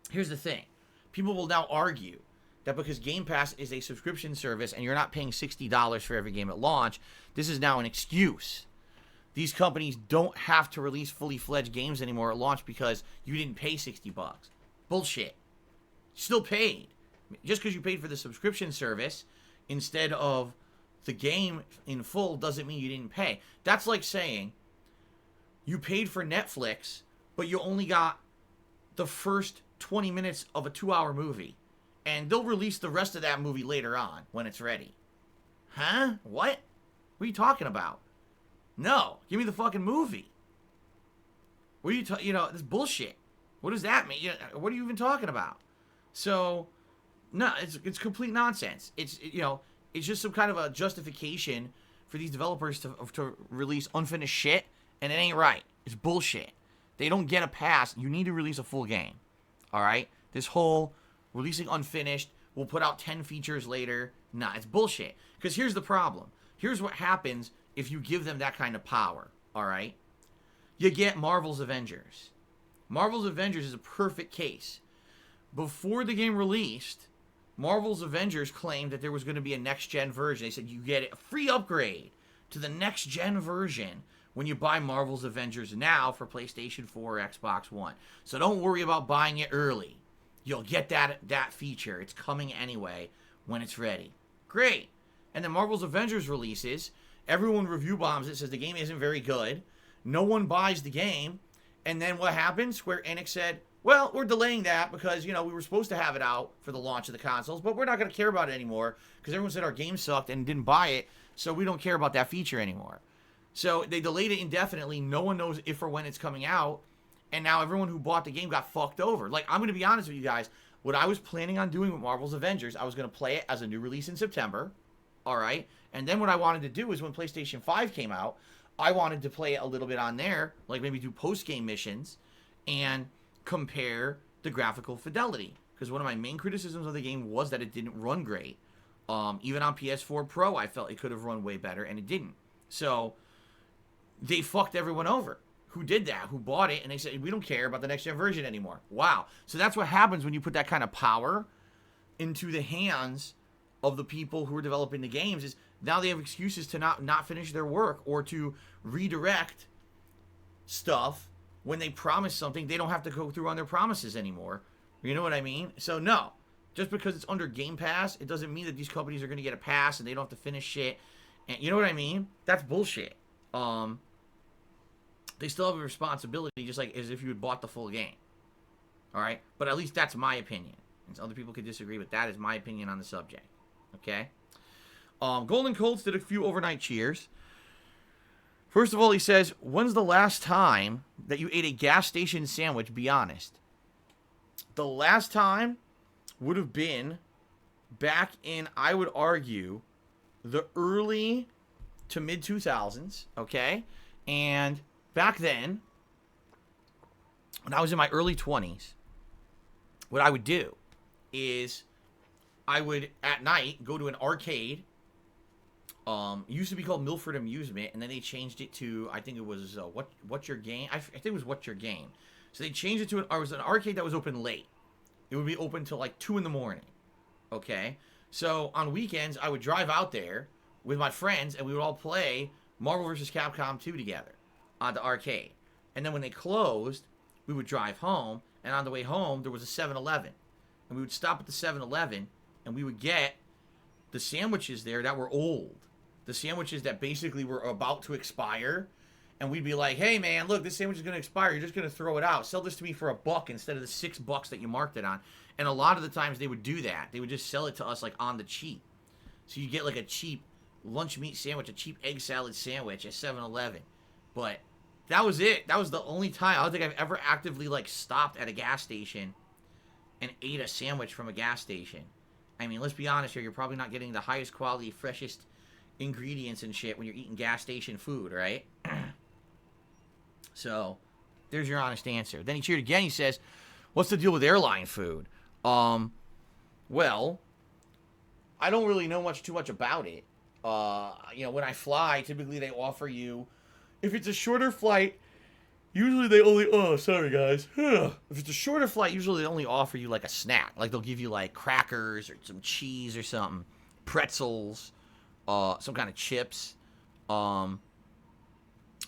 Here's the thing. People will now argue that because Game Pass is a subscription service and you're not paying $60 for every game at launch, this is now an excuse. These companies don't have to release fully fledged games anymore at launch because you didn't pay $60. Bullshit. Still paid. Just because you paid for the subscription service instead of the game in full doesn't mean you didn't pay. That's like saying you paid for Netflix, but you only got the first 20 minutes of a 2-hour movie. And they'll release the rest of that movie later on when it's ready. Huh? What? What are you talking about? No. Give me the fucking movie. What are you you know, this bullshit. What does that mean? What are you even talking about? So, no, it's complete nonsense. It's just some kind of a justification for these developers to release unfinished shit, and it ain't right. It's bullshit. They don't get a pass. You need to release a full game. All right? This whole releasing unfinished, we'll put out 10 features later. Nah, it's bullshit. Because here's the problem. Here's what happens if you give them that kind of power. All right? You get Marvel's Avengers. Marvel's Avengers is a perfect case. Before the game released, Marvel's Avengers claimed that there was going to be a next-gen version. They said you get a free upgrade. to the next gen version when you buy Marvel's Avengers now for PlayStation 4 or Xbox One. So don't worry about buying it early. You'll get that feature. It's coming anyway when it's ready. Great. And then Marvel's Avengers releases. Everyone review bombs it, says the game isn't very good. No one buys the game. And then what happens? Square Enix said, well, we're delaying that because, we were supposed to have it out for the launch of the consoles, but we're not going to care about it anymore because everyone said our game sucked and didn't buy it, so we don't care about that feature anymore. So they delayed it indefinitely. No one knows if or when it's coming out. And now everyone who bought the game got fucked over. Like, I'm going to be honest with you guys. What I was planning on doing with Marvel's Avengers, I was going to play it as a new release in September. All right? And then what I wanted to do is when PlayStation 5 came out, I wanted to play it a little bit on there, like maybe do post-game missions and compare the graphical fidelity. Because one of my main criticisms of the game was that it didn't run great. Even on PS4 Pro, I felt it could have run way better, and it didn't. So they fucked everyone over who did that, who bought it, and they said, we don't care about the next-gen version anymore. Wow. So that's what happens when you put that kind of power into the hands of the people who are developing the games, is now they have excuses to not finish their work or to redirect stuff when they promise something. They don't have to go through on their promises anymore. You know what I mean? So no, just because it's under Game Pass, it doesn't mean that these companies are going to get a pass and they don't have to finish shit. And you know what I mean? That's bullshit. They still have a responsibility, just like as if you had bought the full game. All right? But at least that's my opinion. And other people could disagree, but that is my opinion on the subject. Okay? Golden Colts did a few overnight cheers. First of all, he says, when's the last time that you ate a gas station sandwich? Be honest. The last time would have been back in, I would argue, the early to mid-2000s, okay? And back then, when I was in my early 20s, what I would do is I would, at night, go to an arcade. It used to be called Milford Amusement, and then they changed it to, I think it was, What's Your Game? I think it was What's Your Game. So they changed it to, it was an arcade that was open late. It would be open till like 2 in the morning, okay? So on weekends, I would drive out there with my friends, and we would all play Marvel vs. Capcom 2 together on the arcade. And then when they closed, we would drive home, and on the way home, there was a 7-Eleven. And we would stop at the 7-Eleven, and we would get the sandwiches there that were old. The sandwiches that basically were about to expire. And we'd be like, hey, man, look, this sandwich is going to expire. You're just going to throw it out. Sell this to me for $1 instead of the $6 that you marked it on. And a lot of the times they would do that. They would just sell it to us, like, on the cheap. So you get, like, a cheap lunch meat sandwich, a cheap egg salad sandwich at 7-Eleven. But that was it. That was the only time. I don't think I've ever actively, like, stopped at a gas station and ate a sandwich from a gas station. I mean, let's be honest here. You're probably not getting the highest quality, freshest ingredients and shit when you're eating gas station food, right? So, there's your honest answer. Then he cheered again. He says, what's the deal with airline food? Well, I don't really know too much about it. When I fly, typically they offer you, if it's a shorter flight, usually they only, sorry guys. If it's a shorter flight, usually they only offer you like a snack. Like they'll give you like crackers or some cheese or something, pretzels, some kind of chips.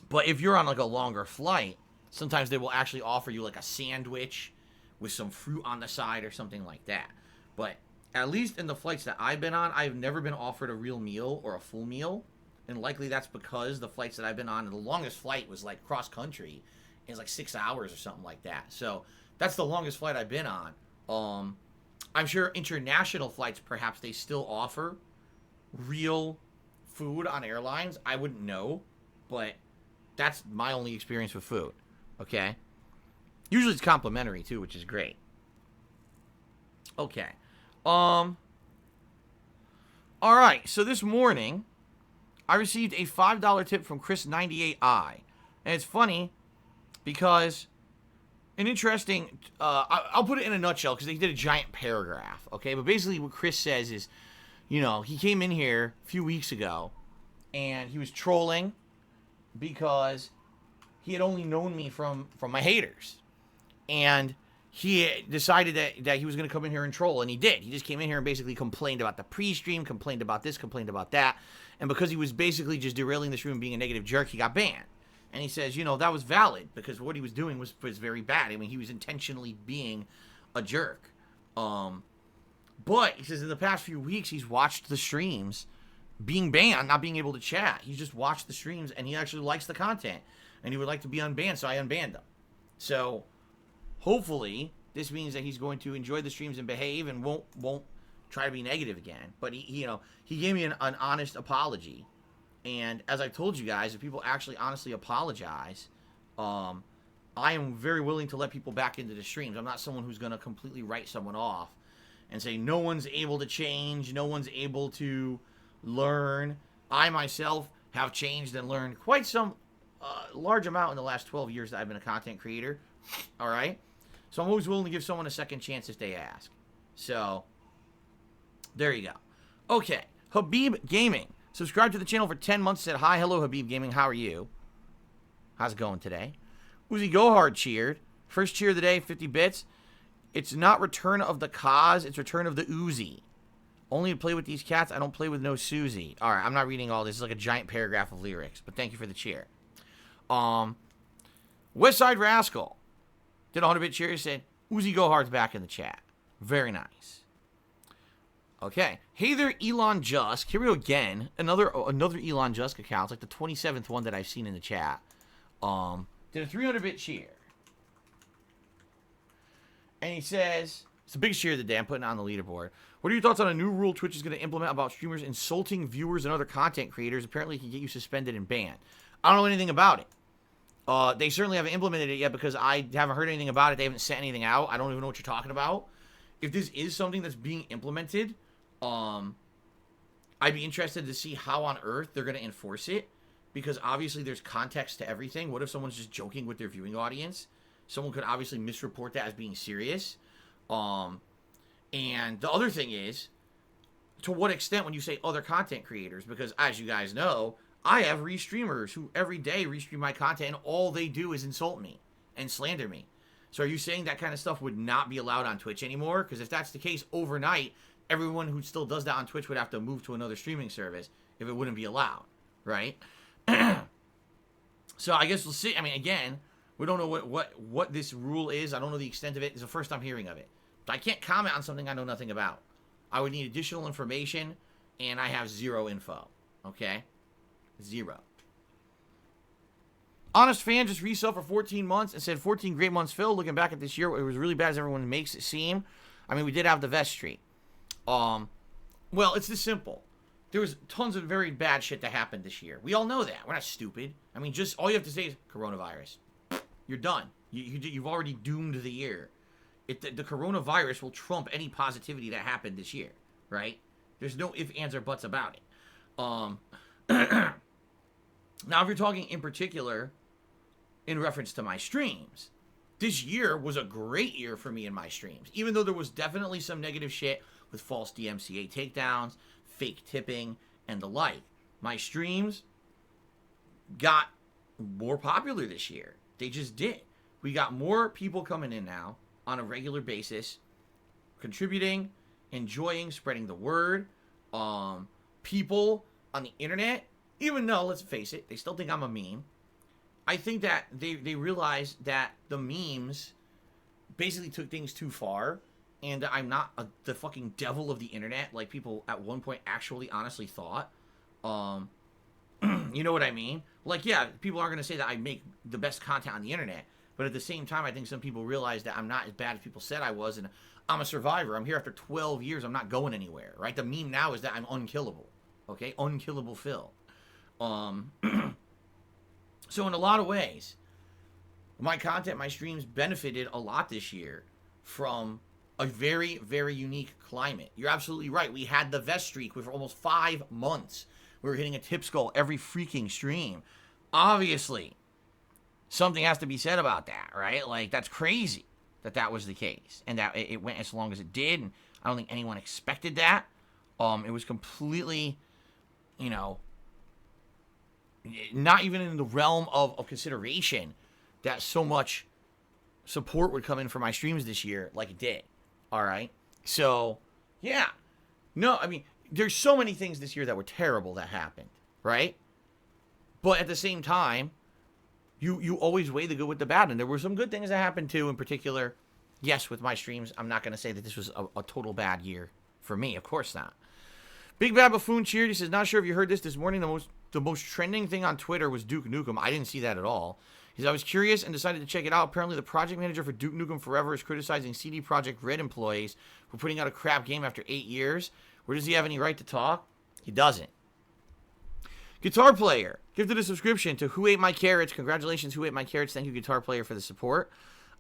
But if you're on like a longer flight, sometimes they will actually offer you like a sandwich with some fruit on the side or something like that. But at least in the flights that I've been on, I've never been offered a real meal or a full meal. And likely that's because the flights that I've been on, the longest flight was like cross country. It's like 6 hours or something like that. So that's the longest flight I've been on. I'm sure international flights, perhaps they still offer real food on airlines. I wouldn't know, but that's my only experience with food. Okay? Usually it's complimentary too, which is great. Okay. All right. So this morning, I received a $5 tip from Chris98i. And it's funny because an interesting, I'll put it in a nutshell because they did a giant paragraph. Okay. But basically what Chris says is, he came in here a few weeks ago and he was trolling because he had only known me from my haters. And he decided that he was going to come in here and troll, and he did. He just came in here and basically complained about the pre-stream, complained about this, complained about that. And because he was basically just derailing the stream and being a negative jerk, he got banned. And he says, you know, that was valid because what he was doing was very bad. I mean, he was intentionally being a jerk. But he says in the past few weeks, he's watched the streams being banned, not being able to chat. He's just watched the streams and he actually likes the content. And he would like to be unbanned, so I unbanned him. So hopefully this means that he's going to enjoy the streams and behave and won't try to be negative again. But he gave me an honest apology. And as I told you guys, if people actually honestly apologize, I am very willing to let people back into the streams. I'm not someone who's going to completely write someone off and say no one's able to change, no one's able to learn. I myself have changed and learned quite some large amount in the last 12 years that I've been a content creator. All right? So I'm always willing to give someone a second chance if they ask. So there you go. Okay, Habib Gaming. Subscribe to the channel for 10 months. Said, hi, hello, Habib Gaming. How are you? How's it going today? Uzi Go Hard cheered. First cheer of the day, 50 bits. It's not Return of the Cause. It's Return of the Uzi. Only to play with these cats. I don't play with no Susie. All right, I'm not reading all this. It's like a giant paragraph of lyrics. But thank you for the cheer. West Side Rascal did a 100-bit cheer. Said, Uzi Go Hard's back in the chat. Very nice. Okay. Hey there, Elon Jusk. Here we go again. Another Elon Jusk account. It's like the 27th one that I've seen in the chat. Did a 300-bit cheer. And he says, it's the biggest cheer of the day. I'm putting it on the leaderboard. What are your thoughts on a new rule Twitch is going to implement about streamers insulting viewers and other content creators? Apparently, it can get you suspended and banned. I don't know anything about it. They certainly haven't implemented it yet because I haven't heard anything about it. They haven't sent anything out. I don't even know what you're talking about. If this is something that's being implemented, I'd be interested to see how on earth they're going to enforce it, because obviously there's context to everything. What if someone's just joking with their viewing audience? Someone could obviously misreport that as being serious. And the other thing is, to what extent when you say other content creators? Because as you guys know, I have restreamers who every day restream my content and all they do is insult me and slander me. So are you saying that kind of stuff would not be allowed on Twitch anymore? Because if that's the case, overnight, everyone who still does that on Twitch would have to move to another streaming service if it wouldn't be allowed, right? So I guess we'll see. I mean, again, we don't know what this rule is. I don't know the extent of it. It's the first time hearing of it. But I can't comment on something I know nothing about. I would need additional information, and I have zero info, okay? Zero. Honest Fan just resub for 14 months and said 14 great months, Phil. Looking back at this year, it was really bad as everyone makes it seem. I mean, we did have the vest streak. Well, it's this simple. There was tons of very bad shit that happened this year. We all know that. We're not stupid. I mean, just all you have to say is coronavirus. You're done. You've already doomed the year. The coronavirus will trump any positivity that happened this year, right? There's no ifs, ands, or buts about it. Now, if you're talking in particular in reference to my streams, this year was a great year for me in my streams. Even though there was definitely some negative shit with false DMCA takedowns, fake tipping, and the like. My streams got more popular this year. They just did. We got more people coming in now on a regular basis, contributing, enjoying, spreading the word. People on the internet, even though, let's face it, they still think I'm a meme. I think that they realize that the memes basically took things too far, and I'm not the fucking devil of the internet like people at one point actually honestly thought. You know what I mean? Like, yeah, people aren't going to say that I make the best content on the internet, but at the same time, I think some people realize that I'm not as bad as people said I was, and I'm a survivor. I'm here after 12 years. I'm not going anywhere, right? The meme now is that I'm unkillable, okay? Unkillable Phil. So in a lot of ways, my content, my streams benefited a lot this year from a very, very unique climate. You're absolutely right. We had the vest streak for almost 5 months. We were hitting a tip skull every freaking stream. Obviously, something has to be said about that, right? Like, that's crazy that was the case. And that it went as long as it did. And I don't think anyone expected that. It was completely, not even in the realm of consideration that so much support would come in for my streams this year like it did. All right? So, yeah. No, I mean, there's so many things this year that were terrible that happened, right? But at the same time, you always weigh the good with the bad, and there were some good things that happened too. In particular, yes, with my streams, I'm not going to say that this was a total bad year for me. Of course not. Big Bad Buffoon cheered. He says, not sure if you heard this morning. The most trending thing on Twitter was Duke Nukem. I didn't see that at all. He said, I was curious and decided to check it out. Apparently, the project manager for Duke Nukem Forever is criticizing CD Projekt Red employees for putting out a crap game after 8 years. Where does he have any right to talk? He doesn't. Guitar Player gifted a subscription to Who Ate My Carrots. Congratulations, Who Ate My Carrots. Thank you, Guitar Player, for the support.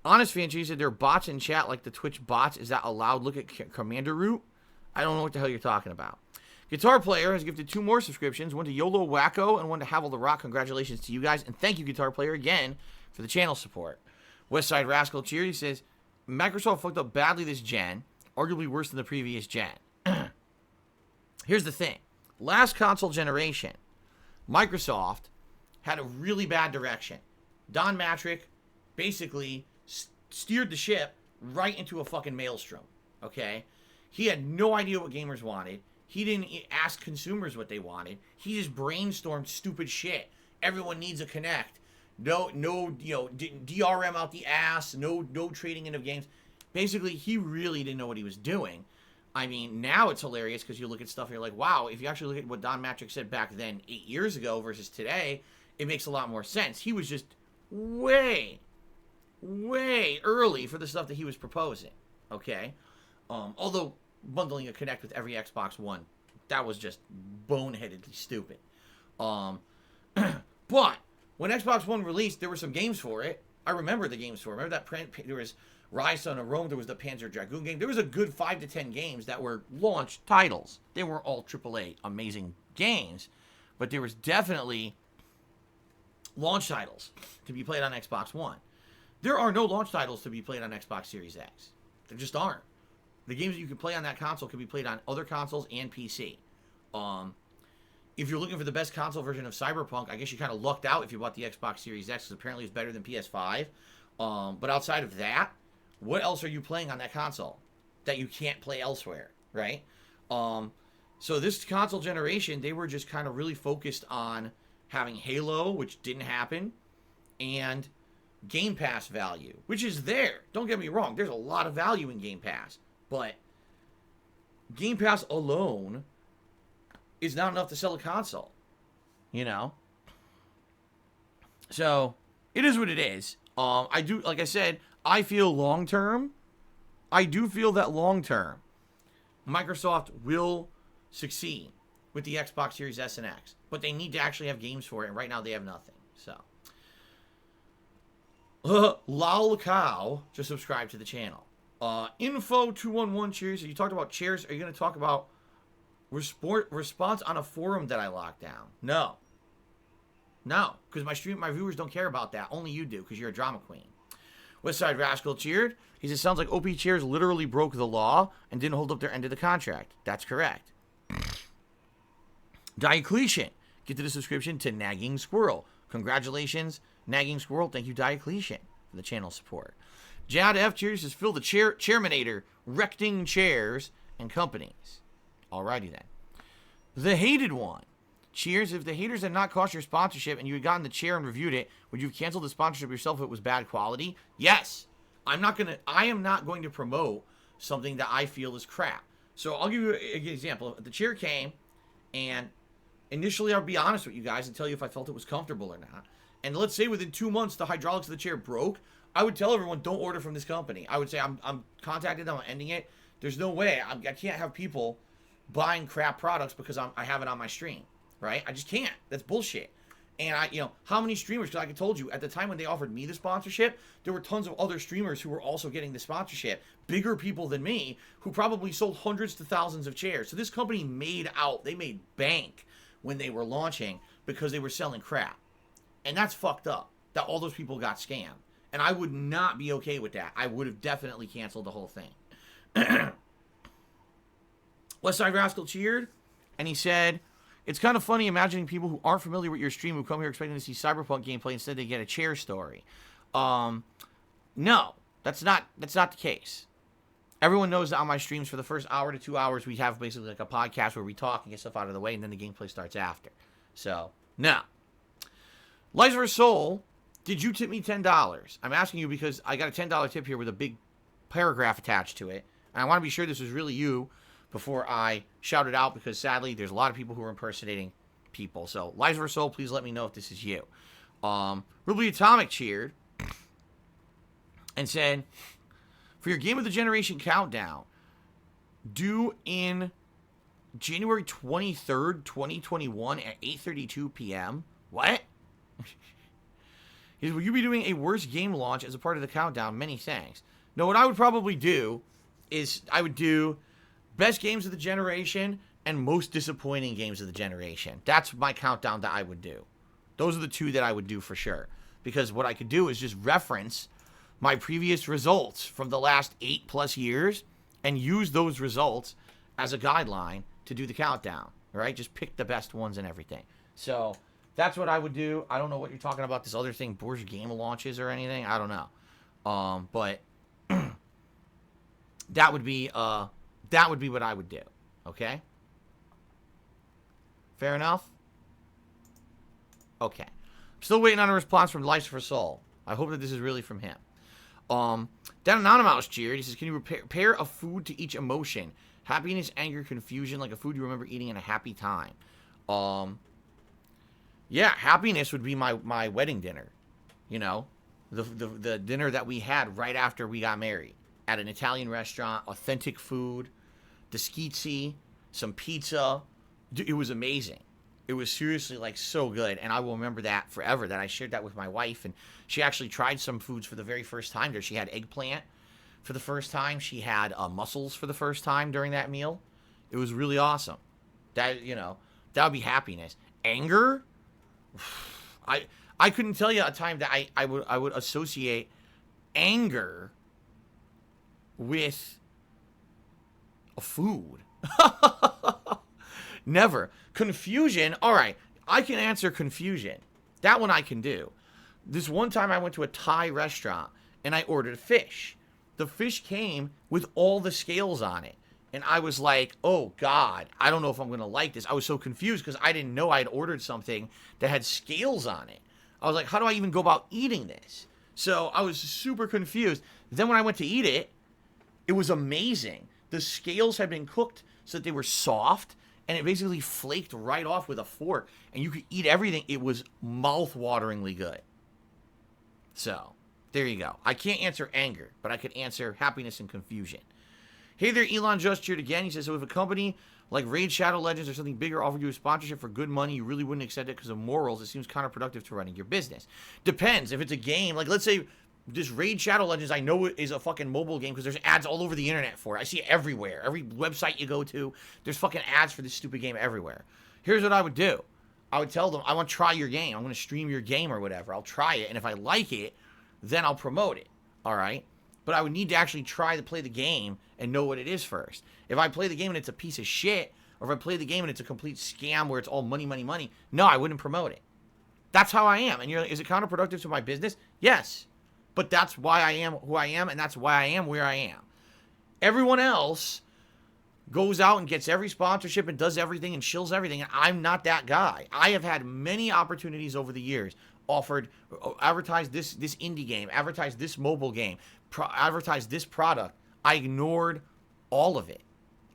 Honest Fan Cheese said there are bots in chat like the Twitch bots. Is that allowed? Look at Commander Root. I don't know what the hell you're talking about. Guitar Player has gifted 2 more subscriptions, one to YOLO Wacko and one to Havel the Rock. Congratulations to you guys, and thank you, Guitar Player, again for the channel support. Westside Rascal Cheer, he says, Microsoft fucked up badly this gen, arguably worse than the previous gen. Here's the thing. Last console generation, Microsoft had a really bad direction. Don Matrick basically steered the ship right into a fucking maelstrom, okay? He had no idea what gamers wanted. He didn't ask consumers what they wanted. He just brainstormed stupid shit. Everyone needs a Kinect. No, DRM out the ass. No trading in of games. Basically, he really didn't know what he was doing. I mean, now it's hilarious because you look at stuff and you're like, wow, if you actually look at what Don Matrick said back then 8 years ago versus today, it makes a lot more sense. He was just way early for the stuff that he was proposing, okay? Although bundling a Kinect with every Xbox One, that was just boneheadedly stupid. But when Xbox One released, there were some games for it. I remember the games for it. Remember that there was Rise Son of Rome, there was the Panzer Dragoon game. There was a good 5 to 10 games that were launch titles. They were all AAA amazing games, but there was definitely launch titles to be played on Xbox One. There are no launch titles to be played on Xbox Series X. There just aren't. The games that you can play on that console can be played on other consoles and PC. If you're looking for the best console version of Cyberpunk, I guess you kind of lucked out if you bought the Xbox Series X, because apparently it's better than PS5. But outside of that, what else are you playing on that console that you can't play elsewhere, right? So this console generation, they were just kind of really focused on having Halo, which didn't happen, and Game Pass value, which is there. Don't get me wrong. There's a lot of value in Game Pass. But Game Pass alone is not enough to sell a console, you know? So, it is what it is. I do, like I said, I feel long-term, I do feel that long-term, Microsoft will succeed with the Xbox Series S and X. But they need to actually have games for it, and right now they have nothing, so. Lol Cow just subscribed to the channel. Info211 cheers. You talked about chairs. Are you going to talk about response on a forum that I locked down? No, because my viewers don't care about that. Only you do, because you're a drama queen. Westside Rascal cheered. He says, sounds like OP Chairs literally broke the law and didn't hold up their end of the contract. That's correct. Diocletian, get to the subscription to Nagging Squirrel. Congratulations, Nagging Squirrel. Thank you, Diocletian, for the channel support. Jad F. cheers says, fill the chairmanator, wrecking chairs and companies. Alrighty then. The Hated One. Cheers. If the haters had not cost your sponsorship and you had gotten the chair and reviewed it, would you have canceled the sponsorship yourself if it was bad quality? Yes. I am not going to promote something that I feel is crap. So I'll give you an example. The chair came, and initially I'll be honest with you guys and tell you if I felt it was comfortable or not. And let's say within 2 months the hydraulics of the chair broke, I would tell everyone, don't order from this company. I would say, I'm contacted them, I'm ending it. There's no way. I can't have people buying crap products because I have it on my stream, right? I just can't. That's bullshit. And how many streamers, because like I told you, at the time when they offered me the sponsorship, there were tons of other streamers who were also getting the sponsorship. Bigger people than me, who probably sold hundreds to thousands of chairs. So this company they made bank when they were launching because they were selling crap. And that's fucked up, that all those people got scammed. And I would not be okay with that. I would have definitely canceled the whole thing. Westside Rascal cheered, and he said, it's kind of funny imagining people who aren't familiar with your stream who come here expecting to see Cyberpunk gameplay, instead they get a chair story. No, that's not the case. Everyone knows that on my streams for the first hour to 2 hours, we have basically like a podcast where we talk and get stuff out of the way, and then the gameplay starts after. So, now, Lies of Our Soul, did you tip me $10? I'm asking you because I got a $10 tip here with a big paragraph attached to it, and I want to be sure this was really you before I shout it out, because sadly, there's a lot of people who are impersonating people. So, Lies of Our Soul, please let me know if this is you. Ruby Atomic cheered and said, for your Game of the Generation countdown, due in January 23rd, 2021 at 8:32 p.m. What? Will you be doing a worst game launch as a part of the countdown? Many thanks. No, what I would probably do is I would do best games of the generation and most disappointing games of the generation. That's my countdown that I would do. Those are the two that I would do for sure. Because what I could do is just reference my previous results from the last 8+ years and use those results as a guideline to do the countdown, right? Just pick the best ones and everything. So that's what I would do. I don't know what you're talking about, this other thing, worst game launches or anything. I don't know. But that would be what I would do. Okay? Fair enough? Okay. I'm still waiting on a response from Lice for Soul. I hope that this is really from him. Dan Anonymous cheered. He says, can you pair a food to each emotion? Happiness, anger, confusion, like a food you remember eating in a happy time. Yeah, happiness would be my wedding dinner. You know, the dinner that we had right after we got married at an Italian restaurant, authentic food, the schizzi, some pizza. It was amazing. It was seriously like so good, and I will remember that forever, that I shared that with my wife, and she actually tried some foods for the very first time there. She had eggplant for the first time. She had mussels for the first time during that meal. It was really awesome. That, you know, that would be happiness. Anger? I couldn't tell you a time that I would associate anger with a food. Never. Confusion, all right, I can answer confusion. That one I can do. This one time I went to a Thai restaurant and I ordered fish. The fish came with all the scales on it. And I was like, oh God, I don't know if I'm going to like this. I was so confused because I didn't know I'd ordered something that had scales on it. I was like, how do I even go about eating this? So I was super confused. Then when I went to eat it, it was amazing. The scales had been cooked so that they were soft, and it basically flaked right off with a fork, and you could eat everything. It was mouth-wateringly good. So, there you go. I can't answer anger, but I could answer happiness and confusion. Hey there, Elon just cheered again. He says, so if a company like Raid Shadow Legends or something bigger offered you a sponsorship for good money, you really wouldn't accept it because of morals. It seems counterproductive to running your business. Depends. If it's a game, like let's say this Raid Shadow Legends, I know it is a fucking mobile game because there's ads all over the internet for it. I see it everywhere. Every website you go to, there's fucking ads for this stupid game everywhere. Here's what I would do. I would tell them, I want to try your game. I'm going to stream your game or whatever. I'll try it, and if I like it, then I'll promote it. All right? But I would need to actually try to play the game and know what it is first. If I play the game and it's a piece of shit, or if I play the game and it's a complete scam where it's all money, money, money, no, I wouldn't promote it. That's how I am. And you're like, is it counterproductive to my business? Yes. But that's why I am who I am, and that's why I am where I am. Everyone else goes out and gets every sponsorship and does everything and shills everything, and I'm not that guy. I have had many opportunities over the years offered, advertise this indie game, advertise this mobile game, advertise this product. I ignored all of it.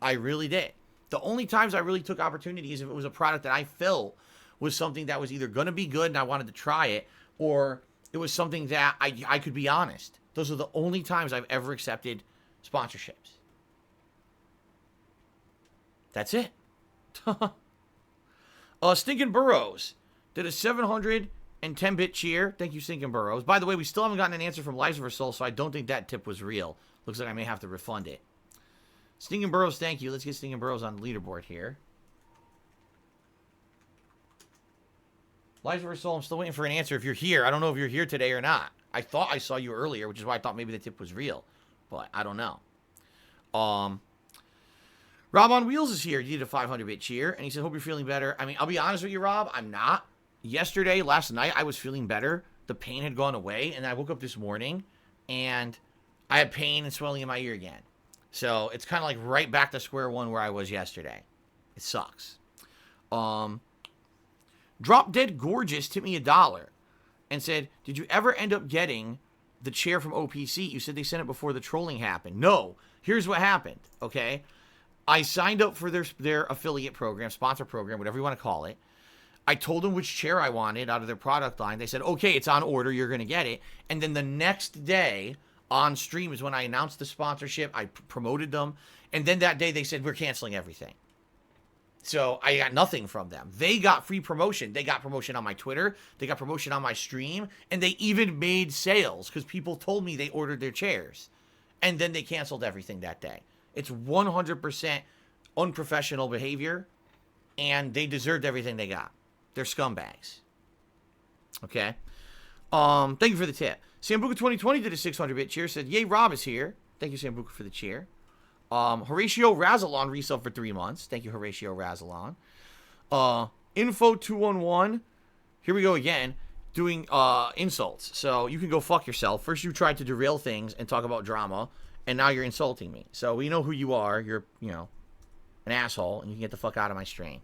I really did. The only times I really took opportunities if it was a product that I felt was something that was either going to be good and I wanted to try it, or it was something that I could be honest. Those are the only times I've ever accepted sponsorships. That's it. Stinkin' Burrows did a 710-bit cheer. Thank you, Stinkin' Burrows. By the way, we still haven't gotten an answer from Liza Soul, so I don't think that tip was real. Looks like I may have to refund it. Stinkin' Burrows, thank you. Let's get Stinkin' Burrows on the leaderboard here. Liza Soul, I'm still waiting for an answer if you're here. I don't know if you're here today or not. I thought I saw you earlier, which is why I thought maybe the tip was real. But I don't know. Rob on Wheels is here. He did a 500-bit cheer, and he said, hope you're feeling better. I mean, I'll be honest with you, Rob. I'm not. Last night, I was feeling better. The pain had gone away, and I woke up this morning, and I had pain and swelling in my ear again. So it's kind of like right back to square one where I was yesterday. It sucks. Drop Dead Gorgeous tipped me $1 and said, did you ever end up getting the chair from OPSeat? You said they sent it before the trolling happened. No. Here's what happened, okay? I signed up for their affiliate program, sponsor program, whatever you want to call it. I told them which chair I wanted out of their product line. They said, okay, it's on order. You're going to get it. And then the next day on stream is when I announced the sponsorship. I promoted them. And then that day they said, we're canceling everything. So I got nothing from them. They got free promotion. They got promotion on my Twitter. They got promotion on my stream. And they even made sales because people told me they ordered their chairs. And then they canceled everything that day. It's 100% unprofessional behavior. And they deserved everything they got. They're scumbags. Okay. Thank you for the tip. Sambuca 2020 did a 600-bit cheer. Said, yay, Rob is here. Thank you, Sambuca, for the cheer. Horatio Razalon resale for 3 months. Thank you, Horatio Razalon. Info 211. Here we go again. Doing insults. So you can go fuck yourself. First you tried to derail things and talk about drama. And now you're insulting me. So we know who you are. You're, an asshole. And you can get the fuck out of my stream.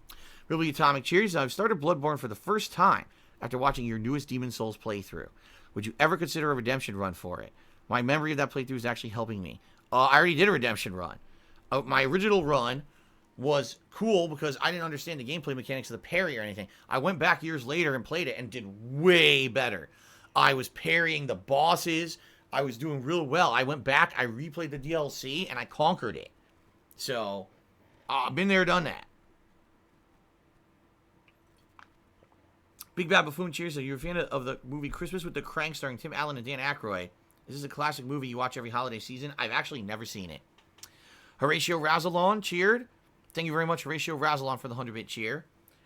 Really Atomic Cheers. I've started Bloodborne for the first time after watching your newest Demon Souls playthrough. Would you ever consider a redemption run for it? My memory of that playthrough is actually helping me. I already did a redemption run. My original run was cool because I didn't understand the gameplay mechanics of the parry or anything. I went back years later and played it and did way better. I was parrying the bosses. I was doing real well. I went back, I replayed the DLC, and I conquered it. So, I've been there, done that. Big Bad Buffoon cheers. So you're a fan of the movie Christmas with the Crank starring Tim Allen and Dan Aykroyd. This is a classic movie you watch every holiday season. I've actually never seen it. Horatio Razalon cheered. Thank you very much, Horatio Razalon, for the 100-bit cheer.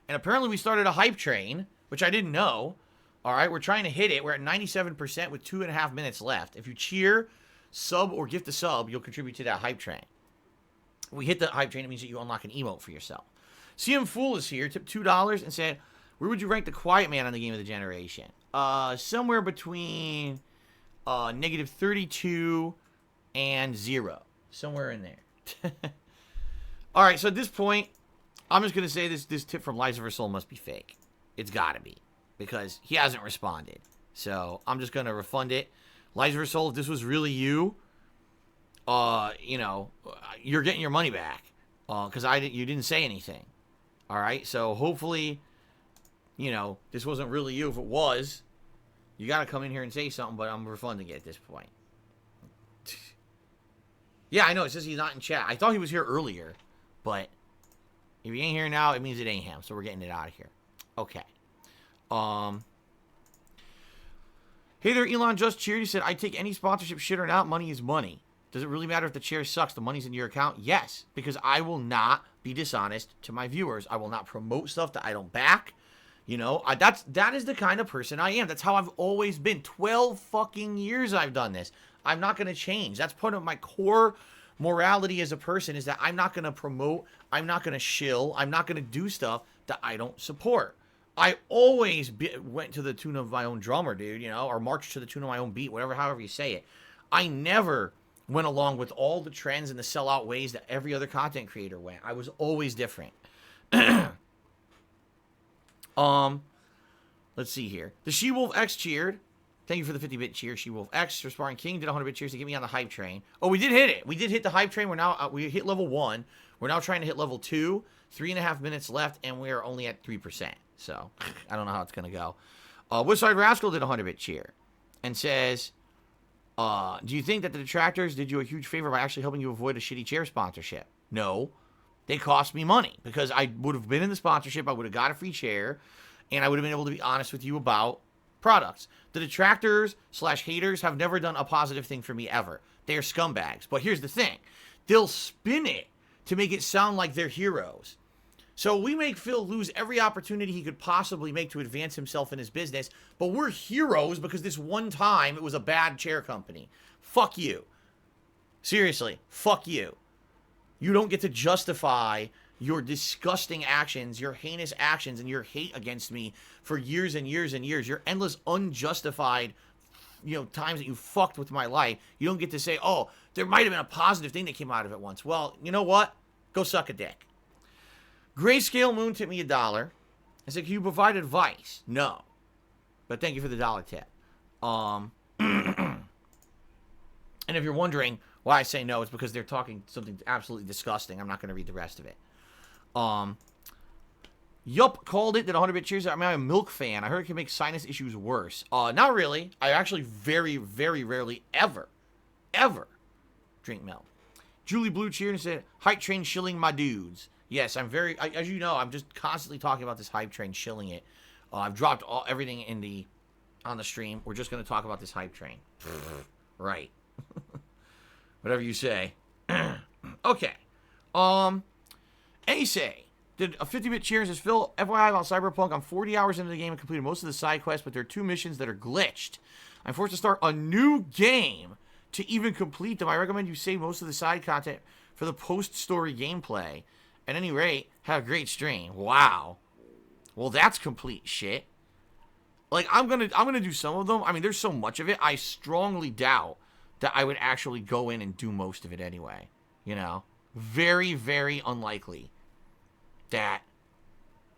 And apparently we started a hype train, which I didn't know. All right, we're trying to hit it. We're at 97% with 2.5 minutes left. If you cheer, sub, or gift a sub, you'll contribute to that hype train. If we hit the hype train, it means that you unlock an emote for yourself. CM Fool is here, tipped $2 and said, where would you rank the Quiet Man on the Game of the Generation? Somewhere between negative 32 and 0. Somewhere in there. All right, so at this point, I'm just going to say this tip from Lies of Her Soul must be fake. It's got to be, because he hasn't responded. So I'm just going to refund it. Lies of Her Soul, if this was really you, you're getting your money back, because you didn't say anything. All right, so hopefully, this wasn't really you. If it was, you got to come in here and say something, but I'm refunding it at this point. Yeah, I know. It says he's not in chat. I thought he was here earlier, but if he ain't here now, it means it ain't him. So we're getting it out of here. Okay. Hey there, Elon just cheered. He said, I take any sponsorship shit or not. Money is money. Does it really matter if the chair sucks? The money's in your account? Yes, because I will not be dishonest to my viewers. I will not promote stuff that I don't back. That is the kind of person I am. That's how I've always been. 12 fucking years I've done this. I'm not going to change. That's part of my core morality as a person, is that I'm not going to promote, I'm not going to shill, I'm not going to do stuff that I don't support. I always went to the tune of my own drummer, dude, or marched to the tune of my own beat, however you say it. I never went along with all the trends and the sellout ways that every other content creator went. I was always different. Let's see here. The She-Wolf X cheered. Thank you for the 50-bit cheer, She-Wolf X. For Sparring King did 100-bit cheers to get me on the hype train. Oh, we did hit it. We did hit the hype train. We're now we hit level 1. We're now trying to hit level 2. 3.5 minutes left, and we are only at 3%. So I don't know how it's gonna go. Woodside Rascal did a 100-bit cheer and says, do you think that the detractors did you a huge favor by actually helping you avoid a shitty chair sponsorship? No. They cost me money because I would have been in the sponsorship. I would have got a free chair, and I would have been able to be honest with you about products. The detractors / haters have never done a positive thing for me ever. They are scumbags. But here's the thing. They'll spin it to make it sound like they're heroes. So we make Phil lose every opportunity he could possibly make to advance himself in his business, but we're heroes because this one time it was a bad chair company. Fuck you. Seriously, fuck you. You don't get to justify your disgusting actions, your heinous actions, and your hate against me for years and years and years. Your endless, unjustified times that you fucked with my life, you don't get to say, oh, there might have been a positive thing that came out of it once. Well, you know what? Go suck a dick. Grayscale Moon tipped me $1. I said, can you provide advice? No. But thank you for the $1 tip. And if you're wondering why I say no, it's because they're talking something absolutely disgusting. I'm not going to read the rest of it. Yup called it. Did 100-bit cheers. I'm a milk fan. I heard it can make sinus issues worse. Not really. I actually very, very rarely ever drink milk. Julie Blue cheered and said, hype train shilling my dudes. Yes, I'm very, as you know, I'm just constantly talking about this hype train shilling it. I've dropped everything on the stream. We're just going to talk about this hype train. Right. Whatever you say. Okay. Ace did a 50-bit cheers. Says, Phil, FYI about Cyberpunk, I'm 40 hours into the game and completed most of the side quests, but there are 2 missions that are glitched. I'm forced to start a new game to even complete them. I recommend you save most of the side content for the post-story gameplay. At any rate, have a great stream. Wow. Well, that's complete shit. Like, I'm gonna do some of them. I mean, there's so much of it. I strongly doubt that I would actually go in and do most of it anyway. You know? Very, very unlikely that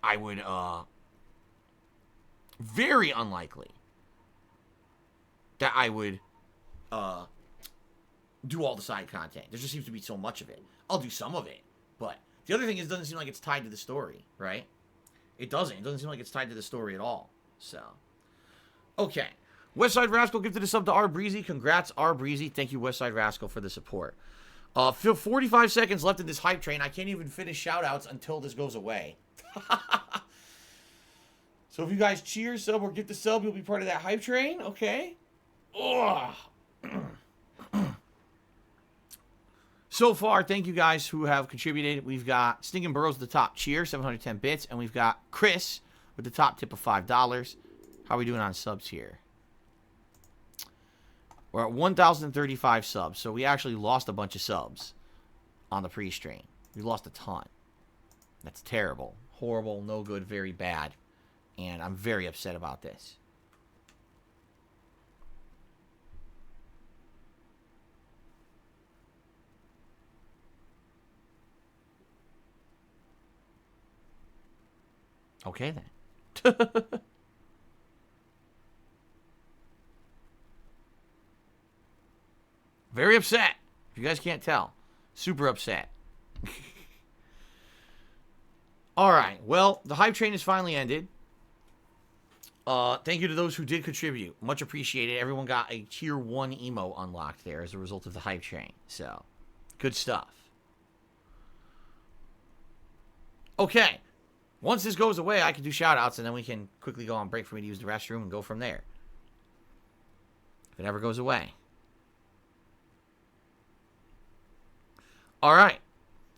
I would, very unlikely that I would, do all the side content. There just seems to be so much of it. I'll do some of it, but the other thing is, it doesn't seem like it's tied to the story, right? It doesn't. It doesn't seem like it's tied to the story at all. So, okay. Westside Rascal gifted a sub to R Breezy. Congrats, R Breezy. Thank you, Westside Rascal, for the support. 45 seconds left in this hype train. I can't even finish shoutouts until this goes away. So if you guys cheer, sub, or gift a sub, you'll be part of that hype train. Okay. Ugh. So far, thank you guys who have contributed. We've got Stinking Burrows at the top cheer, 710 bits. And we've got Chris with the top tip of $5. How are we doing on subs here? We're at 1,035 subs. So we actually lost a bunch of subs on the pre-stream. We lost a ton. That's terrible. Horrible, no good, very bad. And I'm very upset about this. Okay, then. Very upset. If you guys can't tell. Super upset. Alright, well, the hype train is finally ended. Thank you to those who did contribute. Much appreciated. Everyone got a tier 1 emo unlocked there as a result of the hype train. So, good stuff. Okay. Once this goes away, I can do shoutouts, and then we can quickly go on break for me to use the restroom and go from there. If it ever goes away. All right.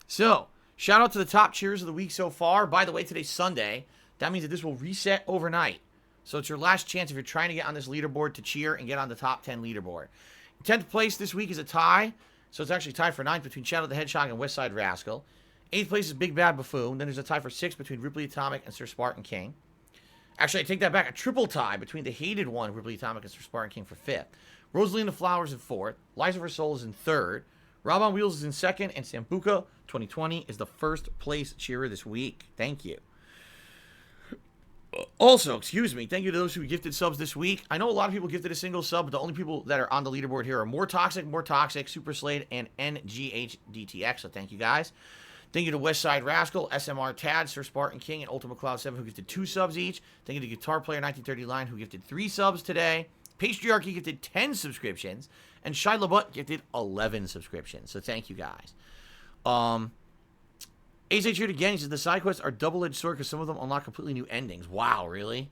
So, shout out to the top cheers of the week so far. By the way, today's Sunday. That means that this will reset overnight. So, it's your last chance if you're trying to get on this leaderboard to cheer and get on the top 10 leaderboard. 10th place this week is a tie. So, it's actually tied for 9th between Shadow the Hedgehog and Westside Rascal. 8th place is Big Bad Buffoon. Then there's a tie for 6th between Ripley Atomic and Sir Spartan King. Actually, I take that back. A triple tie between the hated one, Ripley Atomic, and Sir Spartan King for 5th. Rosalie and the Flowers in 4th. Lies of Her Soul is in 3rd. Rob on Wheels is in 2nd. And Sambuca 2020 is the 1st place cheerer this week. Thank you. Also, excuse me, thank you to those who gifted subs this week. I know a lot of people gifted a single sub, but the only people that are on the leaderboard here are More Toxic, Super Slade, and NGHDTX. So thank you guys. Thank you to Westside Rascal, SMR Tad, Sir Spartan King, and Ultimate Cloud 7 who gifted 2 subs each. Thank you to Guitar Player 1939 who gifted 3 subs today. Patriarchy gifted 10 subscriptions. And Shai LaButt gifted 11 subscriptions. So thank you guys. Ace cheered again. He says the side quests are double-edged sword because some of them unlock completely new endings. Wow, really?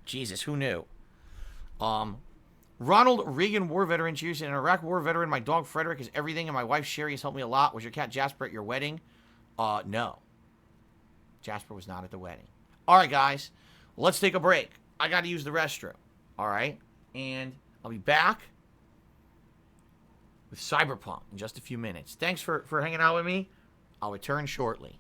Jesus, who knew? Ronald Reagan War Veteran cheers. An Iraq War Veteran. My dog Frederick is everything, and my wife Sherry has helped me a lot. Was your cat Jasper at your wedding? No. Jasper was not at the wedding. All right, guys. Let's take a break. I got to use the restroom. All right? And I'll be back with Cyberpunk in just a few minutes. Thanks for hanging out with me. I'll return shortly.